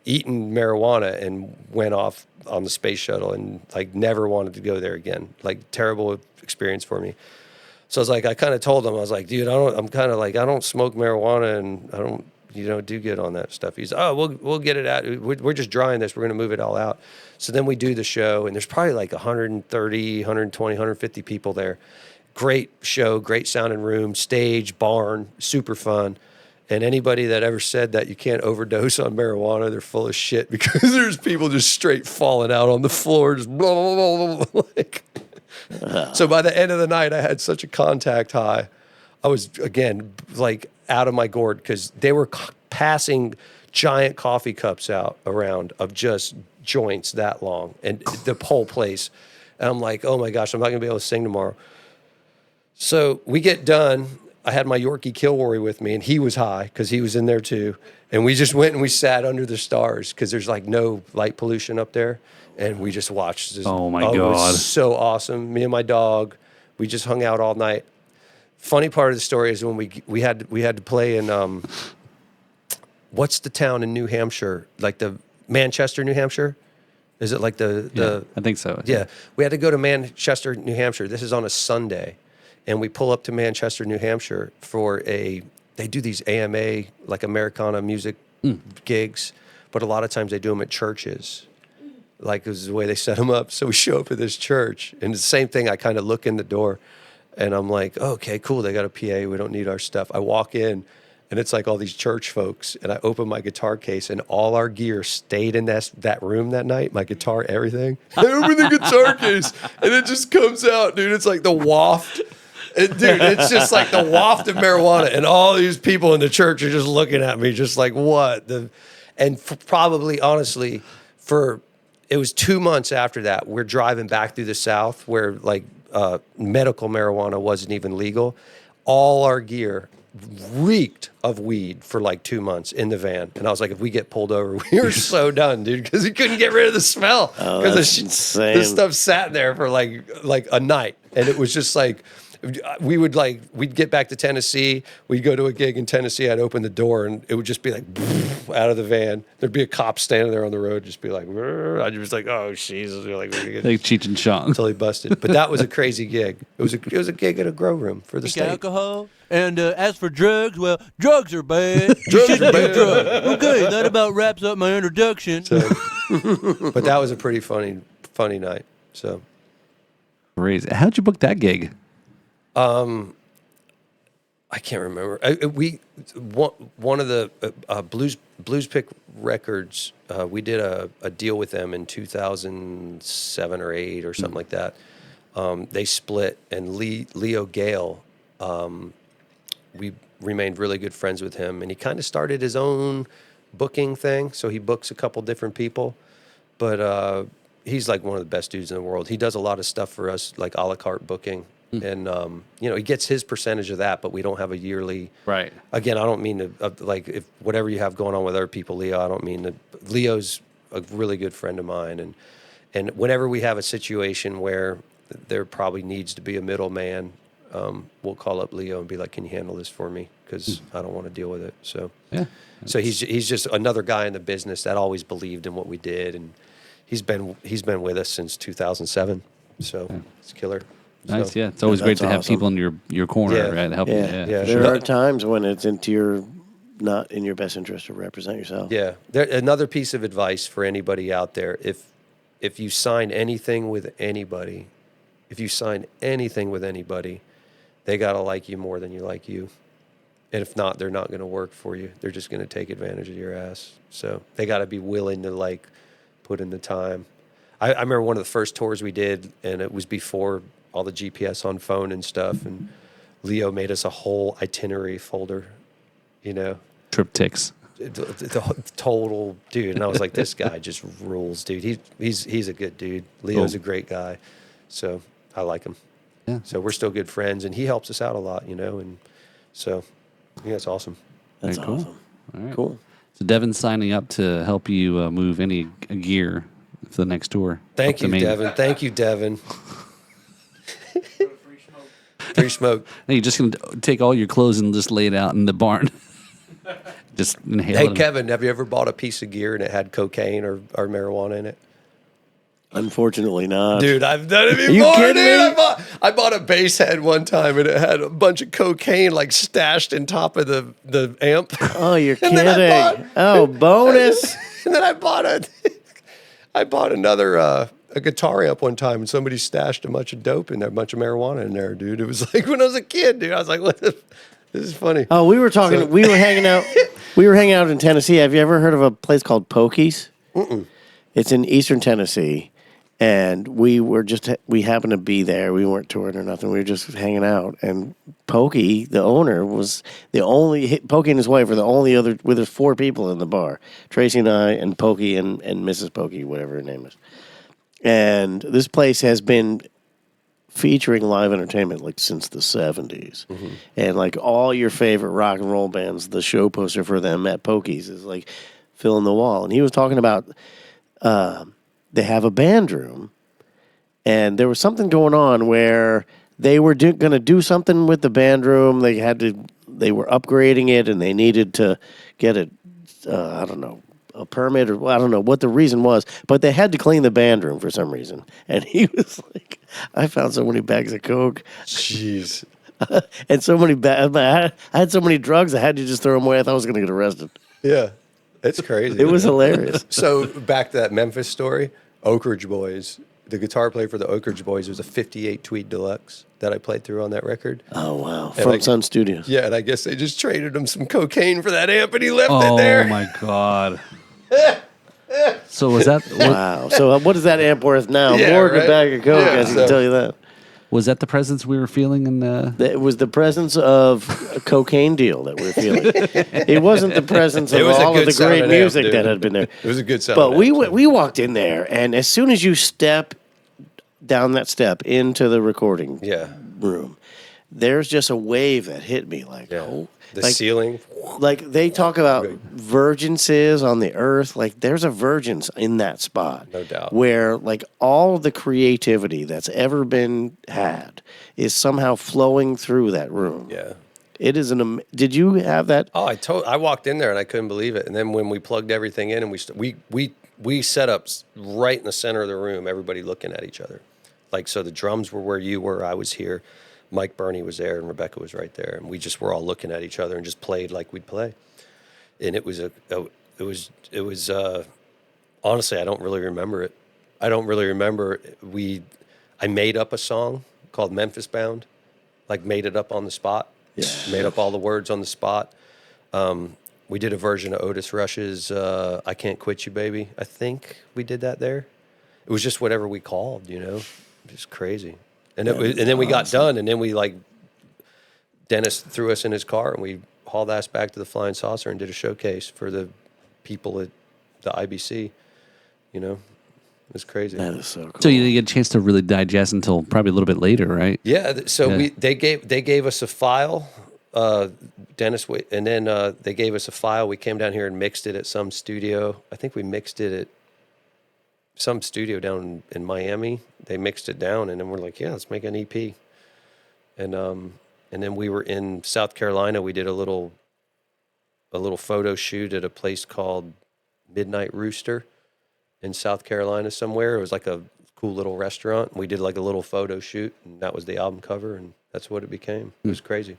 eating marijuana, and went off on the space shuttle, and like never wanted to go there again. Like, terrible experience for me. So I was like, I kind of told him, I was like, dude, I don't smoke marijuana, and I don't, do good on that stuff. He's, oh, we'll get it out. We're just drying this. We're going to move it all out. So then we do the show, and there's probably like 130, 120, 150 people there. Great show, great sounding room, stage, barn, super fun. And anybody that ever said that you can't overdose on marijuana, they're full of shit, because there's people just straight falling out on the floor, just blah, blah, blah, blah, like. So by the end of the night, I had such a contact high. I was, again, like out of my gourd, because they were passing giant coffee cups out around of just joints that long, and the whole place. And I'm like, oh my gosh, I'm not going to be able to sing tomorrow. So we get done. I had my Yorkie Kilroy with me, and he was high because he was in there too. And we just went and we sat under the stars, because there's like no light pollution up there. And we just watched this. Oh my It God. was so awesome. Me and my dog, we just hung out all night. Funny part of the story is when we had to play in, what's the town in New Hampshire? Like the Manchester, New Hampshire? Is it like the I think so. Yeah. We had to go to Manchester, New Hampshire. This is on a Sunday. And we pull up to Manchester, New Hampshire they do these AMA, like Americana music gigs, but a lot of times they do them at churches. Like, it was the way they set them up. So we show up at this church, and it's the same thing. I kind of look in the door, and I'm like, oh, okay, cool. They got a PA. We don't need our stuff. I walk in, and it's like all these church folks, and I open my guitar case, and all our gear stayed in that room that night, my guitar, everything. I open the guitar case, and it just comes out, dude. It's like the waft. It's just like the waft of marijuana, and all these people in the church are just looking at me, just like, what? Probably, honestly, it was 2 months after that, we're driving back through the South, where like medical marijuana wasn't even legal. All our gear reeked of weed for like 2 months in the van, and I was like, if we get pulled over, we were so done, dude, because he couldn't get rid of the smell, because the stuff sat there for like a night, and it was just like. We'd get back to Tennessee. We'd go to a gig in Tennessee. I'd open the door, and it would just be like out of the van. There'd be a cop standing there on the road, just be like, I'd just like, oh Jesus, you're like, Like Cheech and Chong. Totally busted. But that was a crazy gig. It was a gig at a grow room for the state. Alcohol. And as for drugs, well, drugs are bad. Drugs are bad. Okay, that about wraps up my introduction. So, but that was a pretty funny night. So Crazy. How'd you book that gig? I can't remember. One of the Blues Pick Records. We did a deal with them in 2007 or 8 or something like that. They split, and Leo Gale. We remained really good friends with him, and he kind of started his own booking thing. So he books a couple different people, but he's like one of the best dudes in the world. He does a lot of stuff for us, like a la carte booking. And, he gets his percentage of that, but we don't have a yearly. Right. Again, I don't mean to, if whatever you have going on with other people, Leo, I don't mean to. Leo's a really good friend of mine. And whenever we have a situation where there probably needs to be a middleman, we'll call up Leo and be like, can you handle this for me? Because I don't want to deal with it. So, Yeah. So he's just another guy in the business that always believed in what we did. And he's been with us since 2007. So it's killer. Nice, So, yeah. It's always great to have awesome. people in your corner, Yeah. right? Helping you. Yeah. Yeah. There are times when it's not in your best interest to represent yourself. Yeah. Another piece of advice for anybody out there: if you sign anything with anybody, they gotta like you more than you like you. And if not, they're not going to work for you. They're just going to take advantage of your ass. So they got to be willing to like put in the time. I remember one of the first tours we did, and it was before all the GPS on phone and stuff. And Leo made us a whole itinerary folder, you know. Triptychs. The total dude. And I was like, this guy just rules, dude. He's a good dude. Leo's a great guy. So I like him. Yeah. So we're still good friends, and he helps us out a lot, you know. And so, yeah, it's awesome. That's Very cool. awesome. All right. Cool. So Devin's signing up to help you move any gear for the next tour. Thank Up you, to Maine. Devin. Thank you, Devin. Free smoke. Hey, you're just going to take all your clothes and just lay it out in the barn. Just inhale Hey, it. Kevin, have you ever bought a piece of gear and it had cocaine or marijuana in it? Unfortunately not. Dude, I've done it before. you kidding dude. me? I bought a bass head one time and it had a bunch of cocaine like stashed in top of the amp. Oh, you're And then I kidding. Oh, bonus. And then I bought another a guitar amp one time, and somebody stashed a bunch of dope in there, a bunch of marijuana in there, dude. It was like when I was a kid, dude. I was like, "What? This is funny." Oh, we were talking. We were hanging out. We were hanging out in Tennessee. Have you ever heard of a place called Pokey's? It's in Eastern Tennessee, and we happened to be there. We weren't touring or nothing. We were just hanging out, and Pokey, the owner, was the only. Pokey and his wife were the only other. With there's 4 people in the bar: Tracy and I, and Pokey and Mrs. Pokey, whatever her name is. And this place has been featuring live entertainment like since the 70s. And like all your favorite rock and roll bands, the show poster for them at Pokey's is like filling the wall. And he was talking about they have a band room, and there was something going on where they were going to do something with the band room. They were upgrading it, and they needed to get a permit, or I don't know what the reason was, but they had to clean the band room for some reason. And he was like, I found so many bags of coke. Jeez. And so many I had so many drugs, I had to just throw them away. I thought I was going to get arrested. Yeah, it's crazy. It was hilarious. So back to that Memphis story, Oak Ridge Boys. The guitar player for the Oak Ridge Boys was a 58 Tweed Deluxe that I played through on that record. Oh, wow. And From Sun Studios. Yeah, and I guess they just traded him some cocaine for that amp, and he left it Oh there. my God. So was that Wow. So what is that amp worth now? Yeah, More than right? a bag of coke, Yeah, I can so- tell you that. was that the presence we were feeling in It was the presence of a cocaine deal that we're feeling. It wasn't the presence of It was a all of good the great sounding amp, music dude. that had been there. It was a good sound. But we walked in there, and as soon as you step down that step into the recording room, there's just a wave that hit me like, oh, the like, ceiling. like they talk about virginces on the earth. Like there's a virgins in that spot, No doubt. where like all the creativity that's ever been had is somehow flowing through that room. Yeah. It is did you have that? Oh, I walked in there and I couldn't believe it. And then when we plugged everything in and we set up right in the center of the room, everybody looking at each other. Like, so the drums were where you were, I was here, Mike Burney was there, and Rebecca was right there, and we just were all looking at each other and just played like we'd play. And it was honestly, I don't really remember it. I don't really remember. I made up a song called Memphis Bound, like made it up on the spot. Yeah. Made up all the words on the spot. We did a version of Otis Rush's I Can't Quit You, Baby. I think we did that there. It was just whatever we called, you know, just crazy. And then we got done, and then we Dennis threw us in his car, and we hauled ass back to the Flying Saucer and did a showcase for the people at the IBC. You know, it was crazy. That is so cool. So you didn't get a chance to really digest until probably a little bit later, right? Yeah. So Yeah. they gave us a file, Dennis, and then they gave us a file. We came down here and mixed it at some studio. I think we mixed it at some studio down in Miami. They mixed it down, and then we're like, yeah, let's make an EP. And then we were in South Carolina. We did a little photo shoot at a place called Midnight Rooster in South Carolina somewhere. It was like a cool little restaurant. We did like a little photo shoot, and that was the album cover, and that's what it became. It was crazy.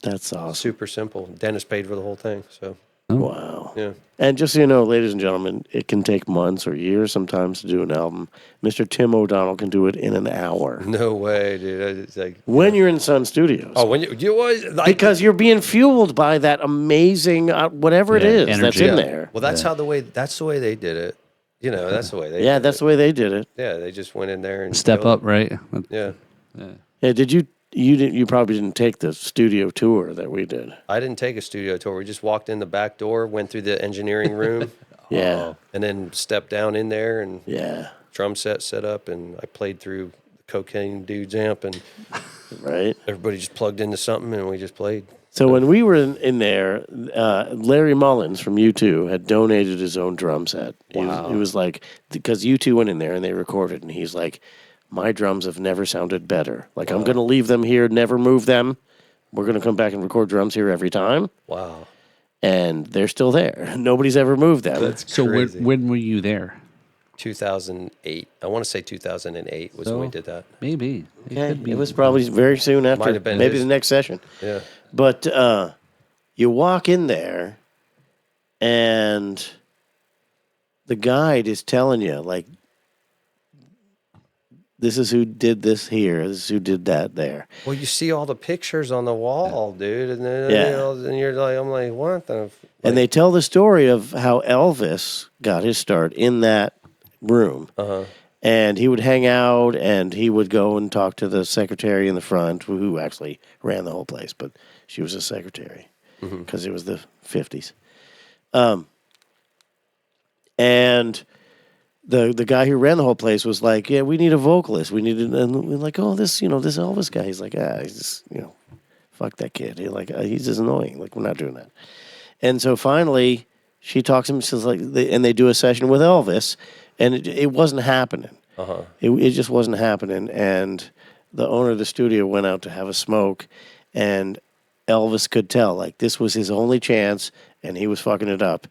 That's awesome. Super simple. Dennis paid for the whole thing, so Wow. Yeah. And just so you know, ladies and gentlemen, it can take months or years sometimes to do an album. Mr. Tim O'Donnell can do it in an hour. No way, dude. It's like When you're in Sun Studios. oh, when you was like Because you're being fueled by that amazing, whatever it Yeah, is that's energy. in there. well, that's the way they did it. You know, that's the way they. Yeah, did that's it. the way they did it. Yeah, they just went in there and Step killed up, right? it. Yeah, Yeah, you probably didn't take the studio tour that we did. I didn't take a studio tour. We just walked in the back door, went through the engineering room, Yeah. and then stepped down in there and Yeah. drum set up, and I played through the Cocaine Dude's amp, and Right. everybody just plugged into something, and we just played. So when we were in there, Larry Mullins from U2 had donated his own drum set. He was like, because U2 went in there and they recorded, and he's like, my drums have never sounded better. Like, I'm going to leave them here, never move them. We're going to come back and record drums here every time. Wow, And they're still there. Nobody's ever moved them. that's So crazy. when were you there? 2008. I want to say 2008 was when we did that. Maybe. Okay. It was probably very soon after, Might have been maybe his- the next session. Yeah. But you walk in there, and the guide is telling you, like, this is who did this here. This is who did that there. Well, you see all the pictures on the wall, dude, and then Yeah. and you're like, I'm like, what the? And they tell the story of how Elvis got his start in that room. And he would hang out, and he would go and talk to the secretary in the front, who actually ran the whole place, but she was a secretary because it was the 50s. And the guy who ran the whole place was like, yeah, we need a vocalist. We need, and we're like, oh, this Elvis guy. He's like, he's just, fuck that kid. He's like, he's just annoying. Like, we're not doing that. And so finally, she talks to him. She's like, and they do a session with Elvis, and it wasn't happening. It just wasn't happening. And the owner of the studio went out to have a smoke, and Elvis could tell, like, this was his only chance, and he was fucking it up.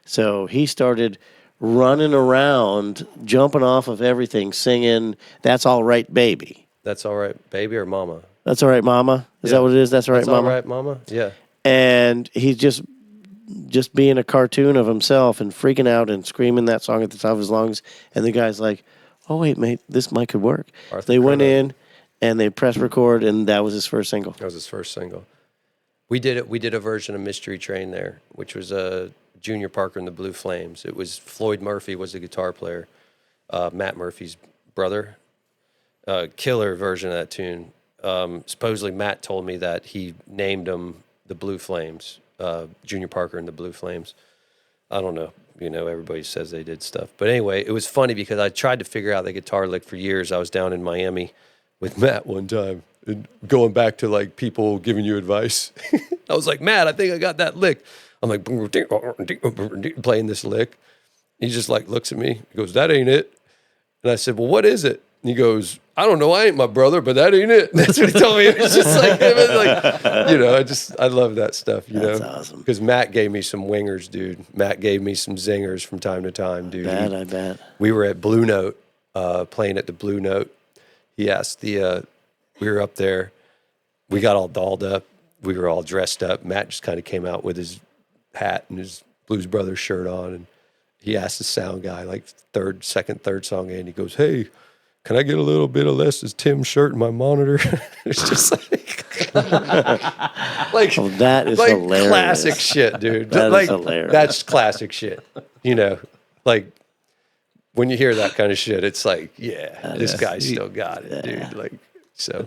So he started running around, jumping off of everything, singing "That's All Right, Baby." That's all right, baby or mama. That's all right, Mama. Is that what it is? That's all right, That's Mama. all right, mama. Yeah. And he's just being a cartoon of himself and freaking out and screaming that song at the top of his lungs. And the guy's like, "Oh wait, mate, this mic could work." Arthur They went Cronin. in and they pressed record, and that was his first single. That was his first single. We did it. We did a version of Mystery Train there, which was Junior Parker and the Blue Flames. It was Floyd Murphy was the guitar player, Matt Murphy's brother. Killer version of that tune. Supposedly Matt told me that he named them the Blue Flames, Junior Parker and the Blue Flames. I don't know. Everybody says they did stuff. But anyway, it was funny because I tried to figure out the guitar lick for years. I was down in Miami with Matt one time, and going back to like people giving you advice. I was like, Matt, I think I got that lick. I'm like, playing this lick. He just like looks at me. He goes, that ain't it. And I said, well, what is it? And he goes, I don't know. I ain't my brother, but that ain't it. That's what he told me. It was just like, I love that stuff, That's awesome. Because Matt gave me some wingers, dude. Matt gave me some zingers from time to time, dude. I bet. We were at Blue Note, playing at the Blue Note. He asked we were up there. We got all dolled up. We were all dressed up. Matt just kind of came out with his hat and his Blues Brothers shirt on. And he asked the sound guy, like third song in, he goes, hey, can I get a little bit of less as Tim's shirt in my monitor? It's just like, Oh, that is like hilarious. classic shit, dude. That is like, hilarious. That's classic shit. Like when you hear that kind of shit, it's like, yeah, this guy still got it, dude. Like, so.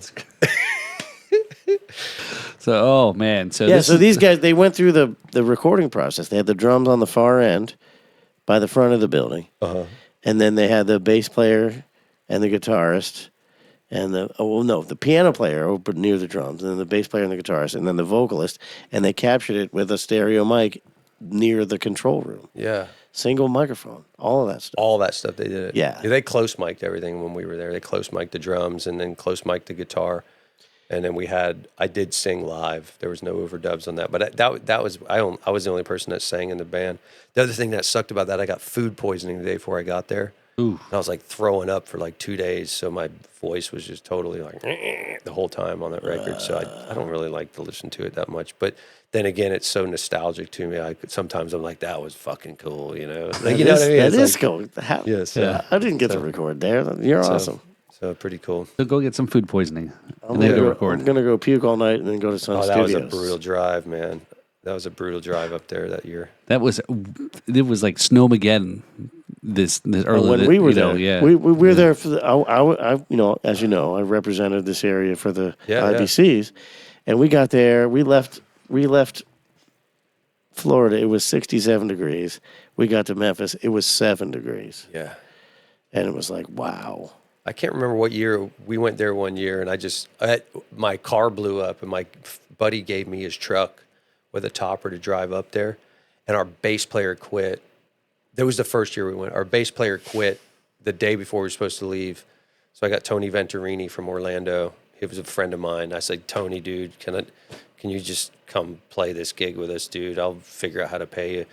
So, oh man. So Yeah, this so is- these guys, they went through the recording process. They had the drums on the far end by the front of the building. And then they had the bass player and the guitarist and the piano player over near the drums, and then the bass player and the guitarist, and then the vocalist, and they captured it with a stereo mic near the control room. Yeah. Single microphone, all of that stuff. All that stuff they did it. Yeah. They close mic'd everything when we were there. They close mic'd the drums and then close mic'd the guitar. And then I did sing live. There was no overdubs on that. But I was the only person that sang in the band. The other thing that sucked about that, I got food poisoning the day before I got there. Ooh. And I was like throwing up for like 2 days. So my voice was just totally like the whole time on that record. So I don't really like to listen to it that much. But then again, it's so nostalgic to me. Sometimes I'm like, that was fucking cool, you know? Like, you know what I mean? That It's is like, cool. Yes. I didn't get to record there. You're awesome. So pretty cool. So go get some food poisoning I'm and then gonna go go, record. I'm gonna go puke all night and then go to Sun Oh, that Studios. was a brutal drive, man. That was a brutal drive up there that year. It was like Snowmageddon. This early When we were you know, there, yeah. we were there for the. I as you know, I represented this area for the IBCs, and we got there. We left Florida. It was 67 degrees. We got to Memphis. It was 7 degrees. Yeah. And it was like, wow. I can't remember what year we went there one year, and my car blew up, and my buddy gave me his truck with a topper to drive up there, and our bass player quit. That was the first year we went. Our bass player quit the day before we were supposed to leave. So I got Tony Venturini from Orlando. He was a friend of mine. I said, Tony, dude, can you just come play this gig with us, dude? I'll figure out how to pay you.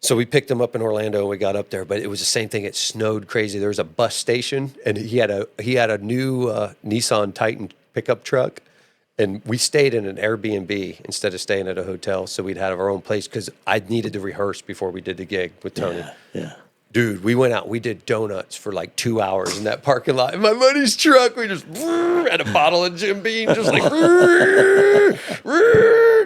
So we picked him up in Orlando and we got up there, but it was the same thing. It snowed crazy. There was a bus station, and he had a new Nissan Titan pickup truck, and we stayed in an Airbnb instead of staying at a hotel. So we'd have our own place because I needed to rehearse before we did the gig with Tony. Yeah. Dude, we went out. We did donuts for like 2 hours in that parking lot. In my buddy's truck, we just had a bottle of Jim Beam, just like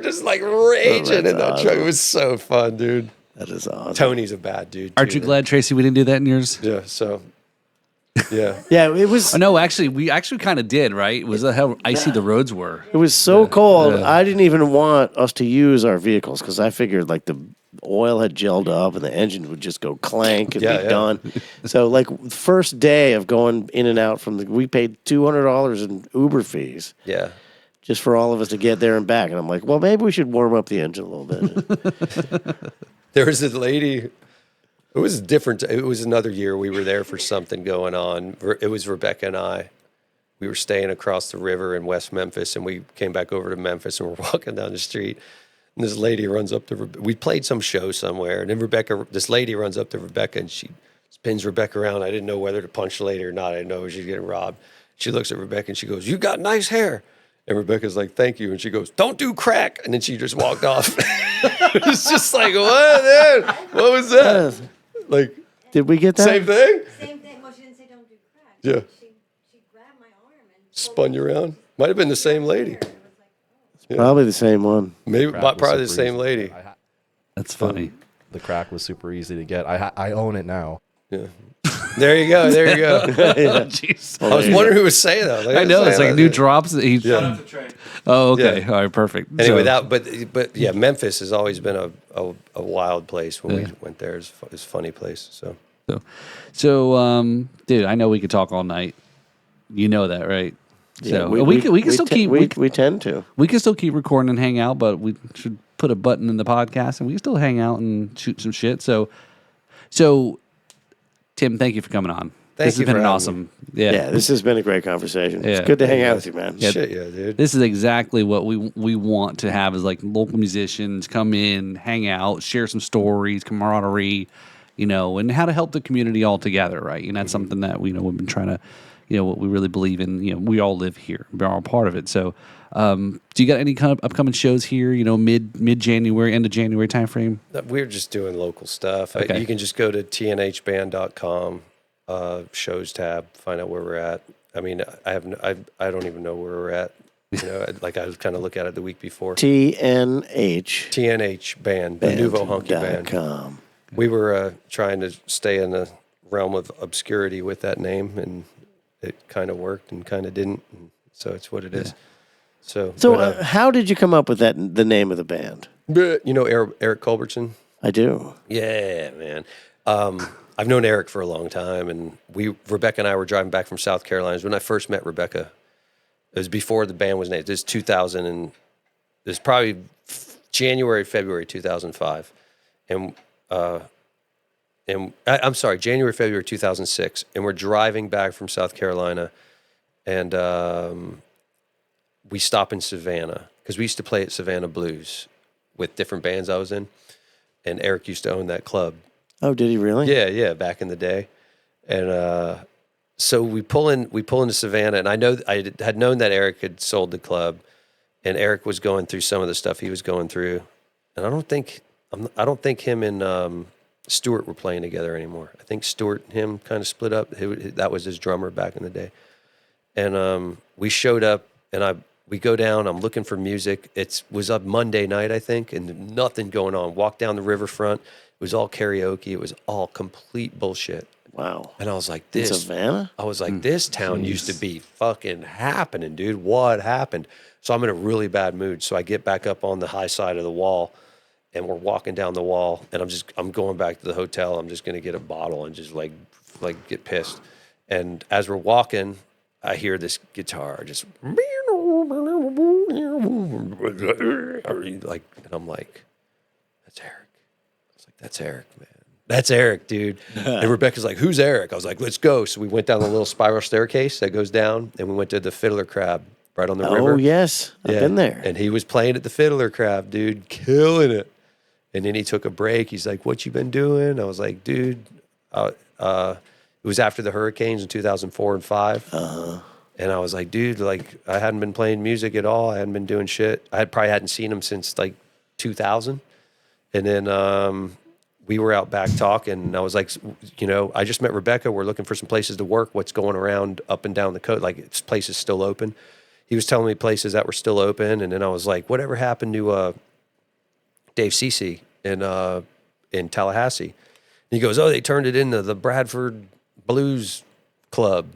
just like raging in that truck. It was so fun, dude. That is awesome. Tony's a bad dude. Aren't you glad, Tracy, we didn't do that in yours? Yeah. So, yeah. Yeah, it was. Oh, no, actually, we kind of did, right? Was that how icy the roads were? It was so cold. Yeah. I didn't even want us to use our vehicles because I figured like the oil had gelled up and the engine would just go clank and be done. So like first day of going in and out we paid $200 in Uber fees. Yeah. Just for all of us to get there and back. And I'm like, well, maybe we should warm up the engine a little bit. There was a lady. It was different. It was another year we were there for something going on. It was Rebecca and I. We were staying across the river in West Memphis, and we came back over to Memphis, and we're walking down the street. And this lady runs up to we played some show somewhere, and then this lady runs up to Rebecca, and she spins Rebecca around. I didn't know whether to punch the lady or not. I didn't know she was getting robbed. She looks at Rebecca, and she goes, "You got nice hair." And Rebecca's like, "Thank you." And she goes, "Don't do crack." And then she just walked off. It's just like, what, dude? What was that? Like, did we get that? same thing? Same thing. Well, she didn't say don't do crack. Yeah. She grabbed my arm and Spun you around? Might have been the same lady. Probably the same one. Maybe, Crack was probably the super same easy. lady. That's funny. The crack was super easy to get. I own it now. Yeah. There you go. There you go. Jeez. I was wondering who was saying that. I know, it's like new drops. Shout out to Trey. Oh, okay. Yeah. All right, perfect. Anyway, So- but yeah, Memphis has always been a wild place when we went there. It's a funny place. So dude, I know we could talk all night. You know that, right? Yeah, So we can still keep we tend to. we can still keep recording and hang out, but we should put a button in the podcast and we can still hang out and shoot some shit. So Tim, thank you for coming on. Thank This you has been for an having awesome. Yeah, this has been a great conversation. Yeah. It's good to hang out with you, man. shit, yeah, dude. This is exactly what we want to have is like local musicians come in, hang out, share some stories, camaraderie, and how to help the community all together, right? And that's something that we've been trying to, what we really believe in. We all live here, we're all part of it. So, do you got any kind of upcoming shows here? Mid January, end of January timeframe? We're just doing local stuff. Okay. You can just go to tnhband.com, shows tab, find out where we're at. I mean, I don't even know where we're at. Like I was kind of look at it the week before. TNH band, the Nouveau Honky band. .com. We were trying to stay in the realm of obscurity with that name, and it kind of worked and kind of didn't. And so it's what it is. So How did you come up with the name of the band? Eric Culbertson? I do. Yeah, man. I've known Eric for a long time, and Rebecca and I were driving back from South Carolina. When I first met Rebecca, it was before the band was named. This is 2000, and this is probably February 2005, and I'm sorry, February 2006, and we're driving back from South Carolina, and we stop in Savannah because we used to play at Savannah Blues with different bands I was in, and Eric used to own that club. Oh, did he really? Yeah, back in the day. And so we pull into Savannah, and I had known that Eric had sold the club, and Eric was going through some of the stuff he was going through, and I don't think him and Stuart were playing together anymore. I think Stuart and him kind of split up. That was his drummer back in the day, and we showed up, and we go down. I'm looking for music. It was up Monday night, I think, and nothing going on. Walked down the riverfront. It was all karaoke. It was all complete bullshit. Wow. And I was like, In Savannah? I was like, this town used to be fucking happening, dude. What happened? So I'm in a really bad mood. So I get back up on the high side of the wall, and we're walking down the wall, and I'm going back to the hotel. I'm just gonna get a bottle and just like get pissed. And as we're walking, I hear this guitar just like, and I'm like, that's Eric. I was like, that's Eric, man. That's Eric, dude. And Rebecca's like, who's Eric? I was like, let's go. So we went down the little spiral staircase that goes down, and we went to the Fiddler Crab right on the river. Oh, yes. I've been there. And he was playing at the Fiddler Crab, dude, killing it. And then he took a break. He's like, what you been doing? I was like, dude, it was after the hurricanes in 2004 and 5. Uh-huh. And I was like, dude, like, I hadn't been playing music at all. I hadn't been doing shit. I probably hadn't seen him since like 2000. And then we were out back talking, and I was like, I just met Rebecca. We're looking for some places to work. What's going around up and down the coast? Like, this place is still open. He was telling me places that were still open. And then I was like, whatever happened to Dave Cece in Tallahassee? And he goes, oh, they turned it into the Bradford Blues Club.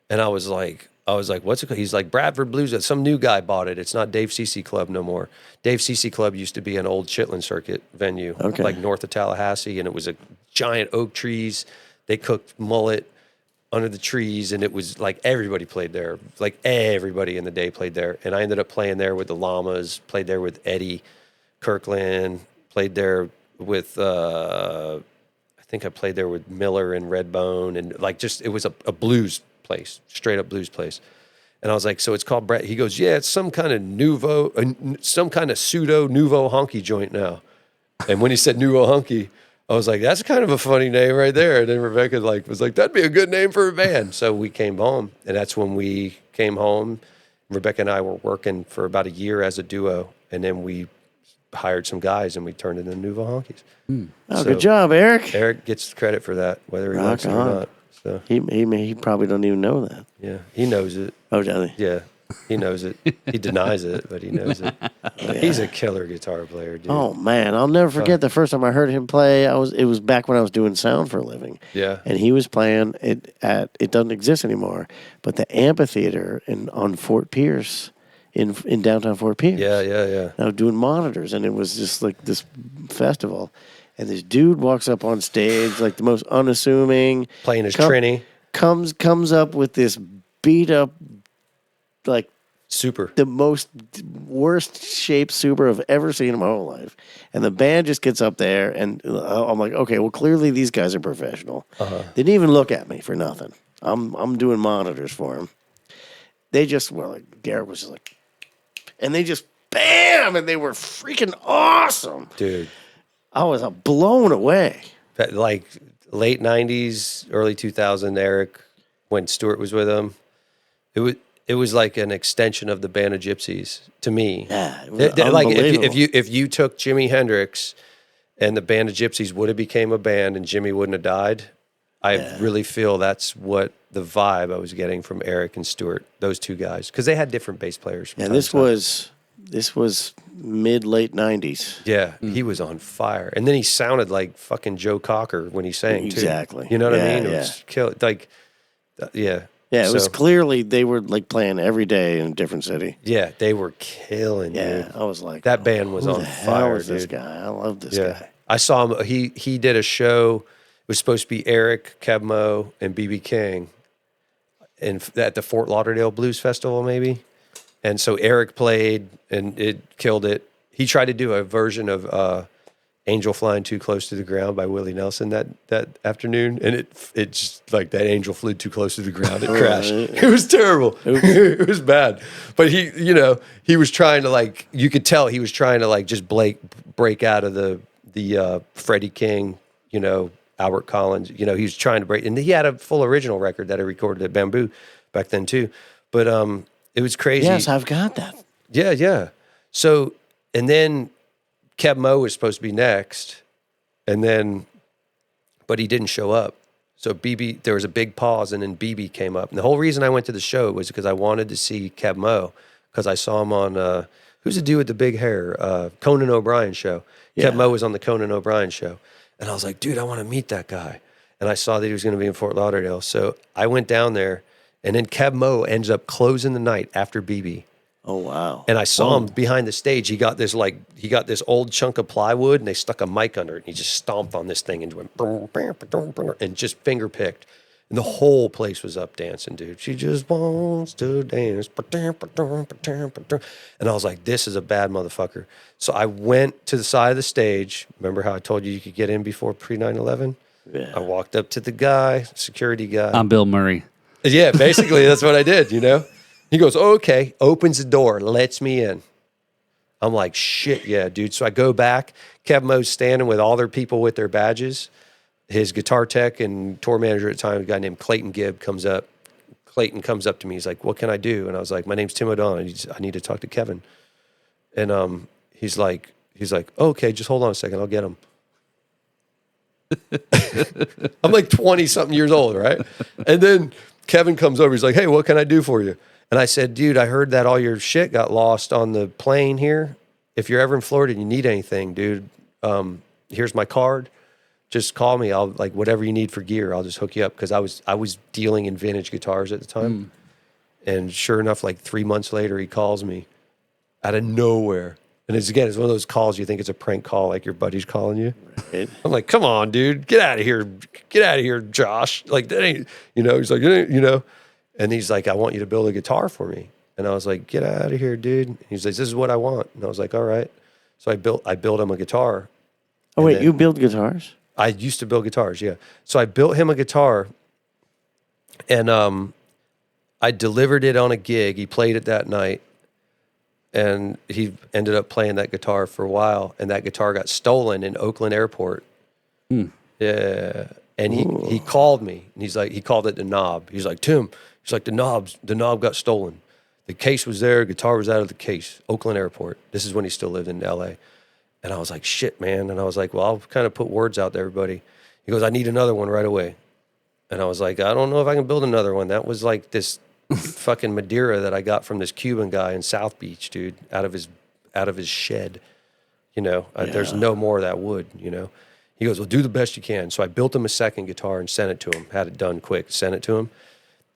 And I was like, what's it called? He's like, Bradford Blues. Some new guy bought it. It's not Dave Cece Club no more. Dave Cece Club used to be an old Chitlin Circuit venue, like north of Tallahassee, and it was a giant oak trees. They cooked mullet under the trees, and it was like everybody played there. Like everybody in the day played there. And I ended up playing there with the Llamas, played there with Eddie Kirkland, played there with, I think I played there with Miller and Redbone, and like just, it was a blues place, straight up blues place. And I was like, so it's called Brett. He goes, yeah, it's some kind of pseudo Nouveau Honky joint now. And when he said Nouveau Honky, I was like, that's kind of a funny name right there. And then Rebecca was like, that'd be a good name for a band. So we came home, and that's when we came home. Rebecca and I were working for about a year as a duo, and then we hired some guys, and we turned into Nouveau Honkies. Oh, good job, Eric. Eric gets credit for that, whether he likes it or not. So He probably don't even know that. yeah, he knows it. Oh, does he? Yeah, he knows it. He denies it, but he knows it. He's a killer guitar player, dude. Oh man, I'll never forget the first time I heard him play. It was back when I was doing sound for a living. Yeah. And he was playing it at, it doesn't exist anymore, but the amphitheater on Fort Pierce, in downtown Fort Pierce. Yeah. I was doing monitors, and it was just like this festival. And this dude walks up on stage, like the most unassuming, Playing his Trini. comes up with this beat up, like Super. the most worst shaped super I've ever seen in my whole life. And the band just gets up there, and I'm like, okay, well, clearly these guys are professional. Didn't even look at me for nothing. I'm doing monitors for them. They just were like, Garrett was just like, and they just bam, and they were freaking awesome, Dude. I was blown away. That, like late 90s, early 2000, Eric, when Stuart was with him, it was like an extension of the Band of Gypsies to me. Yeah, it was Like unbelievable. if you took Jimi Hendrix and the Band of Gypsies would have became a band and Jimmy wouldn't have died, I really feel that's what the vibe I was getting from Eric and Stuart, those two guys, because they had different bass players. And this was mid-late 90s. Yeah, he was on fire. And then he sounded like fucking Joe Cocker when he sang, too. Exactly. You know what I Yeah, mean? It yeah. was yeah. Yeah, it was So, clearly they were like playing every day in a different city. yeah, they were killing, Yeah, dude. I was like, That band was who on the hell fire, is this dude. guy? I love this Yeah. guy. I saw him. He did a show. It was supposed to be Eric, Kebmo, and BB King at the Fort Lauderdale Blues Festival, maybe. And so Eric played, and it killed it. He tried to do a version of Angel Flying Too Close to the Ground by Willie Nelson that afternoon, and it just, like, that angel flew too close to the ground. It crashed. It was terrible. It was bad. But he was trying to, like, you could tell he was trying to, like, just break out of the Freddie King, Albert Collins. You know, he was trying to break, and he had a full original record that I recorded at Bamboo back then too. But it was crazy. Yes, I've got that. Yeah, yeah. So, and then Kev Mo was supposed to be next, and then, but he didn't show up. So BB, there was a big pause, and then BB came up. And the whole reason I went to the show was because I wanted to see Kev Mo, because I saw him on, who's the dude with the big hair? Conan O'Brien show. Yeah. Kev Mo was on the Conan O'Brien show. And I was like, dude, I want to meet that guy. And I saw that he was going to be in Fort Lauderdale. So I went down there, and then Kev Mo ends up closing the night after BB. Oh, wow. And I saw him behind the stage. He got this old chunk of plywood, and they stuck a mic under it. And he just stomped on this thing and went and just finger picked. And the whole place was up dancing, dude. She just wants to dance. And I was like, this is a bad motherfucker. So I went to the side of the stage. Remember how I told you could get in before pre 9/11? Yeah. I walked up to the guy, security guy. I'm Bill Murray. Yeah, basically that's what I did, you know? He goes, oh, okay, opens the door, lets me in. I'm like, shit, yeah, dude. So I go back. Kev Mo's standing with all their people with their badges. His guitar tech and tour manager at the time, a guy named Clayton Gibb, comes up. Clayton comes up to me. He's like, what can I do? And I was like, my name's TimODonnell. I need to talk to Kevin. And he's like, oh, okay, just hold on a second. I'll get him. I'm like 20-something years old, right? And then Kevin comes over. He's like, hey, what can I do for you? And I said, dude, I heard that all your shit got lost on the plane here. If you're ever in Florida and you need anything, dude, here's my card. Just call me. I'll like whatever you need for gear. I'll just hook you up, because I was dealing in vintage guitars at the time. And sure enough, like 3 months later, he calls me out of nowhere. And it's one of those calls you think it's a prank call, like your buddy's calling you. Right. I'm like, come on, dude, get out of here, Josh. Like that ain't, you know. He's like, you know. And he's like, I want you to build a guitar for me. And I was like, get out of here, dude. He's like, this is what I want. And I was like, all right. So I built him a guitar. Oh, wait, you build guitars? I used to build guitars, yeah. So I built him a guitar, and I delivered it on a gig. He played it that night, and he ended up playing that guitar for a while, and that guitar got stolen in Oakland Airport. Yeah. And he called me, and he called it the knob. He's like, Tim, the knob got stolen. The case was there, guitar was out of the case, Oakland Airport. This is when he still lived in LA. And I was like, shit, man. And I was like, well, I'll kind of put words out to everybody. He goes, I need another one right away. And I was like, I don't know if I can build another one. That was like this fucking Madeira that I got from this Cuban guy in South Beach, dude, out of his shed. You know, there's no more of that wood, you know. He goes, well, do the best you can. So I built him a second guitar and sent it to him. Had it done quick, sent it to him.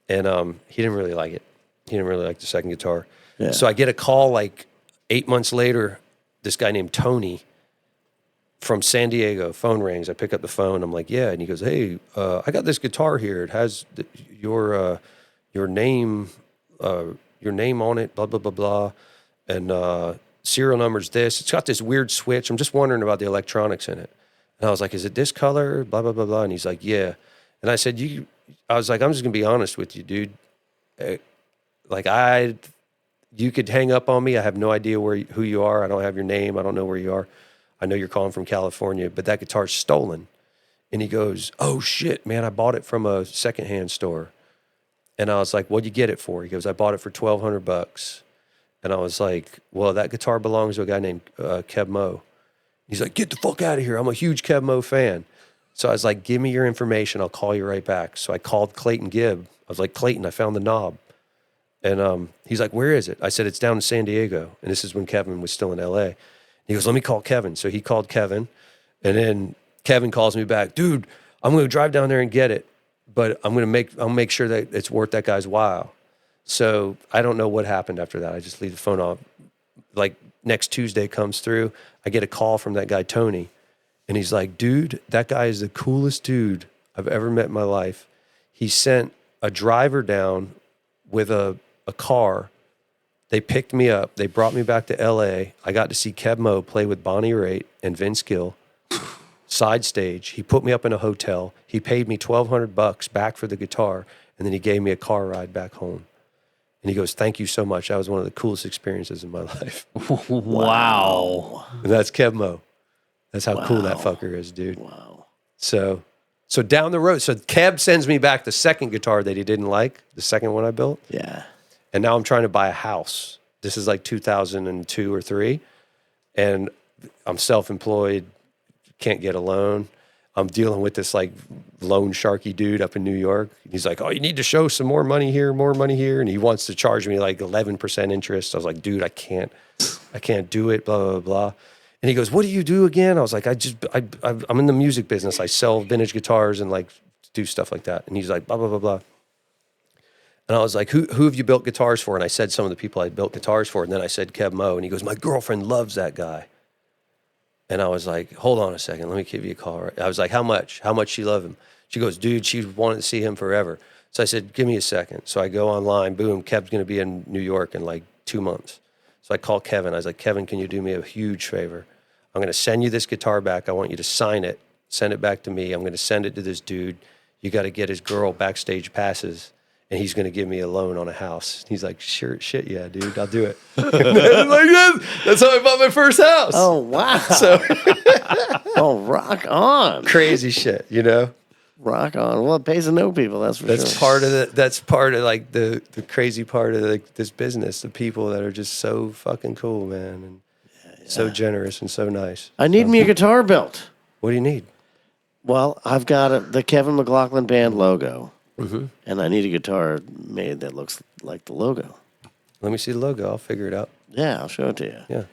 And he didn't really like it. He didn't really like the second guitar. Yeah. So I get a call like 8 months later. This guy named Tony from San Diego, phone rings. I pick up the phone. I'm like, yeah. And he goes, hey, I got this guitar here. It has your name on it, blah, blah, blah, blah. And serial number's this. It's got this weird switch. I'm just wondering about the electronics in it. And I was like, is it this color? Blah, blah, blah, blah. And he's like, yeah. And I said, I'm just going to be honest with you, dude. You could hang up on me. I have no idea who you are. I don't have your name. I don't know where you are. I know you're calling from California, but that guitar's stolen. And he goes, oh shit, man, I bought it from a secondhand store. And I was like, what'd you get it for? He goes, I bought it for $1,200. And I was like, well, that guitar belongs to a guy named Kev Mo. He's like, get the fuck out of here. I'm a huge Kev Mo fan. So I was like, give me your information. I'll call you right back. So I called Clayton Gibb. I was like, Clayton, I found the knob. And he's like, where is it? I said, it's down in San Diego. And this is when Kevin was still in LA. He goes, let me call Kevin. So he called Kevin. And then Kevin calls me back, dude, I'm going to drive down there and get it. But I'll make sure that it's worth that guy's while. So I don't know what happened after that. I just leave the phone off. Like next Tuesday comes through. I get a call from that guy, Tony. And he's like, dude, that guy is the coolest dude I've ever met in my life. He sent a driver down with a car. They picked me up. They brought me back to LA. I got to see Kev Mo play with Bonnie Raitt and Vince Gill. Side stage. He put me up in a hotel. He paid me $1,200 back for the guitar, and then he gave me a car ride back home. And he goes, thank you so much. That was one of the coolest experiences in my life. Wow. And that's Kev Mo. That's how cool that fucker is, dude. Wow. So So down the road, so Kev sends me back the second guitar that he didn't like, the second one I built. Yeah. And now I'm trying to buy a house. This is like 2002 or 3. And I'm self-employed, can't get a loan. I'm dealing with this like loan sharky dude up in New York. He's like, oh, you need to show some more money here. And he wants to charge me like 11% interest. I was like, dude, I can't do it, blah, blah, blah. And he goes, what do you do again? I was like, I'm in the music business. I sell vintage guitars and like do stuff like that. And he's like, blah, blah, blah, blah. And I was like, who have you built guitars for? And I said some of the people I built guitars for. And then I said Kev Mo. And he goes, my girlfriend loves that guy. And I was like, hold on a second. Let me give you a call. I was like, how much? How much she love him? She goes, dude, she wanted to see him forever. So I said, give me a second. So I go online. Boom, Kev's going to be in New York in like 2 months. So I called Kevin. I was like, Kevin, can you do me a huge favor? I'm going to send you this guitar back. I want you to sign it. Send it back to me. I'm going to send it to this dude. You got to get his girl backstage passes. And he's going to give me a loan on a house. He's like, sure, shit, yeah, dude, I'll do it. That's how I bought my first house. Oh, wow. So, oh, rock on. crazy shit, you know? Rock on. Well, it pays to know people, that's for sure. That's part of like the crazy part of like this business, the people that are just so fucking cool, man, and so generous and so nice. I need me a guitar built. What do you need? Well, I've got the Kevin McLaughlin Band logo. Mm-hmm. And I need a guitar made that looks like the logo. Let me see the logo. I'll figure it out. Yeah, I'll show it to you. Yeah.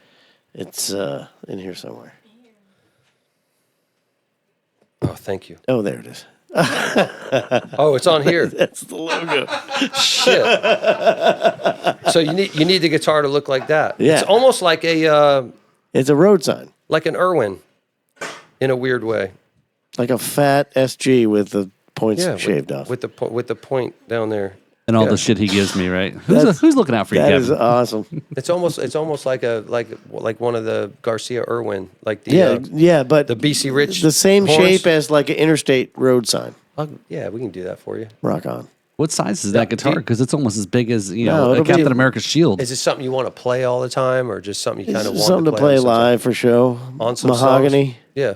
It's in here somewhere. Oh, thank you. Oh, there it is. Oh, it's on here. That's the logo. Shit. So you need the guitar to look like that. Yeah. It's almost like It's a road sign. like an Irwin, in a weird way. Like a fat SG with the points shaved off. with the point down there. And all Yeah. the shit he gives me, right? Who's looking out for you, That Kevin? is awesome. It's almost like one of the Garcia Irwin, like the but the BC Rich, the same horns. shape as like an interstate road sign. Yeah, we can do that for you. Rock on. What size is that guitar? Because it's almost as big as No, a it'll Captain be- America's shield. Is it something you want to play all the time, or just something you kind of want Something to play on some- live for show. on some Mahogany. songs? Yeah.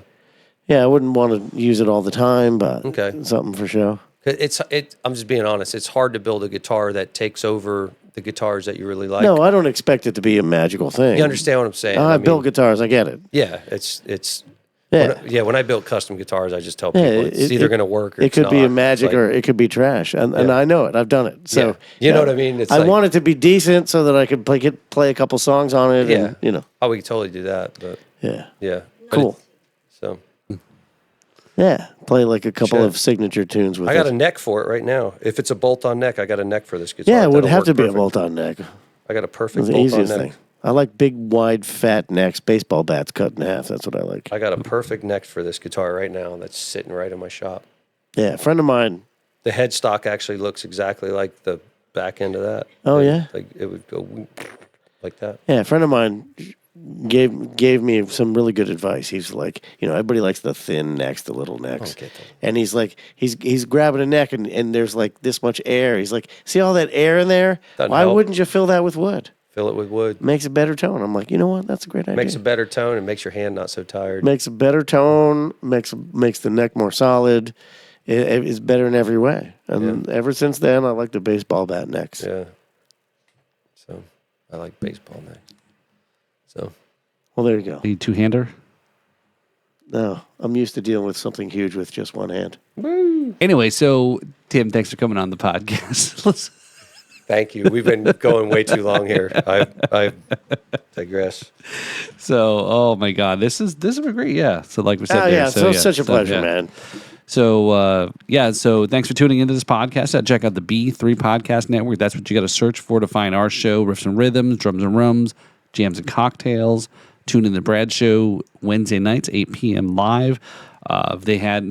Yeah, I wouldn't want to use it all the time, but Okay. something for show. I'm just being honest. It's hard to build a guitar that takes over the guitars that you really like. No, I don't expect it to be a magical thing. You understand what I'm saying? I I mean, built guitars. I get it. Yeah, it's Yeah. when I build custom guitars, I just tell people it's either going to work or it it's could be not. a magic It's like- or it could be trash. And I know it. I've done it. So Yeah. You know what I mean? It's I like- want it to be decent so that I could play a couple songs on it. Yeah. And, Oh, we could totally do that, but yeah. yeah. But Cool. So Yeah. Play like a couple Shit. of signature tunes with I got it. a neck for it right now. If it's a bolt-on neck, I got a neck for this guitar. Yeah, it would That'll have work to be perfect. a bolt-on neck. I got a perfect It's the bolt-on easiest neck. thing. I like big, wide, fat necks, baseball bats cut in half. That's what I like. I got a perfect neck for this guitar right now that's sitting right in my shop. Yeah, a friend of mine. The headstock actually looks exactly like the back end of that. Oh, yeah? Like it would go like that. Yeah, a friend of mine gave me some really good advice. He's like, everybody likes the thin necks, the little necks. Okay, totally. And he's like, he's grabbing a neck and there's like this much air. He's like, see all that air in there? Doesn't Why help. wouldn't you fill that with wood? Fill it with wood. Makes a better tone. I'm like, you know what? That's a great idea. Makes a better tone and makes your hand not so tired. Makes a better tone, makes the neck more solid. It's better in every way. And ever since then, I like the baseball bat necks. Yeah. So I like baseball neck. So Well, there you go. A two-hander. No, I'm used to dealing with something huge with just one hand. Anyway, so Tim, thanks for coming on the podcast. thank you. We've been going way too long here. I digress. So, oh my God, this has been great. Yeah. So, like we said, Oh, there, yeah. So it's such a pleasure, man. So, so thanks for tuning into this podcast. Check out the B3 Podcast Network. That's what you got to search for to find our show, Riffs and Rhythms, Drums and Rums, Jams and Cocktails. Tune in the Brad Show Wednesday nights, 8 p.m. live. He had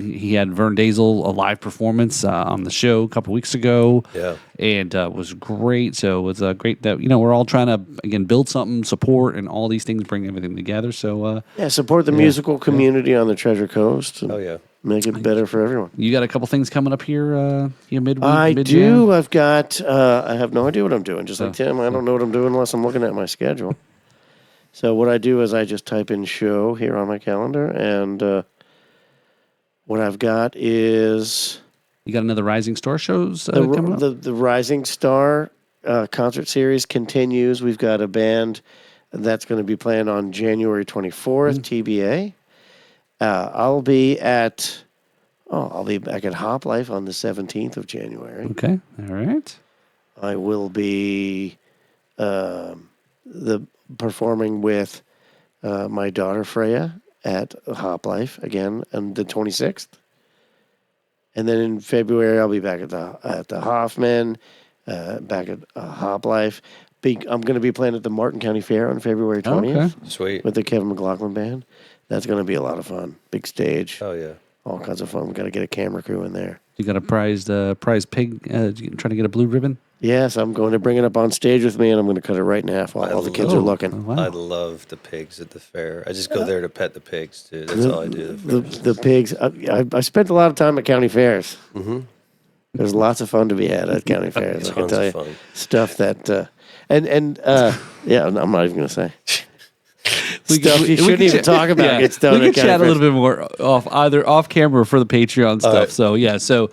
Vern Dazel, a live performance on the show a couple weeks ago. Yeah. And it was great. So it was great that, we're all trying to, again, build something, support, and all these things, bring everything together. So, Support the musical community on the Treasure Coast. And Oh yeah. make it better for everyone. you got a couple things coming up here, midweek? I mid-jam? do. I've got. I have no idea what I'm doing. Just like Tim, I don't know what I'm doing unless I'm looking at my schedule. So what I do is I just type in show here on my calendar, and What I've got is You got another Rising Star shows coming up? the Rising Star concert series continues. We've got a band that's going to be playing on January 24th, TBA. I'll be back at Hop Life on the 17th of January. Okay. All right. I will be performing with my daughter Freya at Hop Life again on the 26th. And then in February, I'll be back at the Hoffman, back at Hop Life. I'm going to be playing at the Martin County Fair on February 20th. Okay. Sweet. With the Kevin McLaughlin Band. That's going to be a lot of fun. Big stage. Oh, yeah. All kinds of fun. We've got to get a camera crew in there. You got a prize pig trying to get a blue ribbon? Yes, I'm going to bring it up on stage with me, and I'm going to cut it right in half while all the kids are looking. Wow. I love the pigs at the fair. I just go there to pet the pigs, too. That's all I do. The pigs. I spent a lot of time at county fairs. Mm-hmm. There's lots of fun to be had at county fairs. I can tell you fun. stuff that yeah, I'm not even going to say. Stuff you shouldn't even talk about gets done. We at can county chat a fairs. little bit more off camera for the Patreon stuff. right. So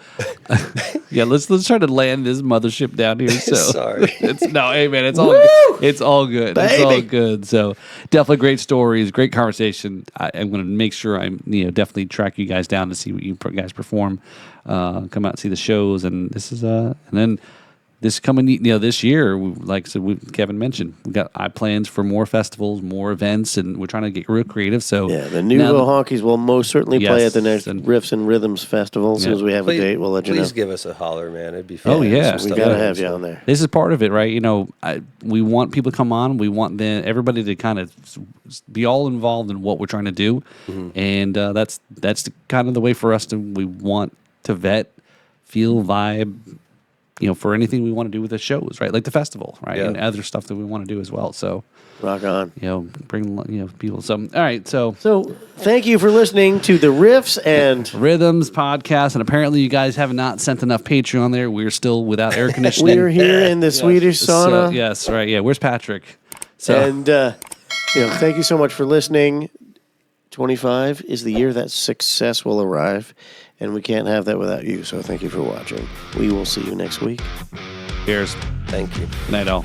let's try to land this mothership down here. So Sorry. hey man, it's all good. It's all good. It's all good. So definitely great stories, great conversation. I'm going to make sure I'm definitely track you guys down to see what you guys perform. Come out and see the shows, and this is and then. This coming, this year, Kevin mentioned, we got plans for more festivals, more events, and we're trying to get real creative. So yeah, the Nouveau Honkies will most certainly play at the next and Riffs and Rhythms Festival. As soon as we have a date, we'll let you know. Please give us a holler, man. It'd be fun. Oh, yeah. We got to have you on there. This is part of it, right? We want people to come on. We want everybody to kind of be all involved in what we're trying to do, and that's kind of the way for us to. We want to vet, feel, vibe. For anything we want to do with the shows, right? Like the festival, right? Yeah. And other stuff that we want to do as well. So, rock on. Bring people. So, all right. So thank you for listening to the Riffs and Rhythms podcast. And apparently, you guys have not sent enough Patreon there. We're still without air conditioning. We're here in the Swedish sauna. So, yes, right. Yeah. Where's Patrick? So, and thank you so much for listening. 25 is the year that success will arrive, and we can't have that without you. So thank you for watching. We will see you next week. cheers. Thank you. Good night, all.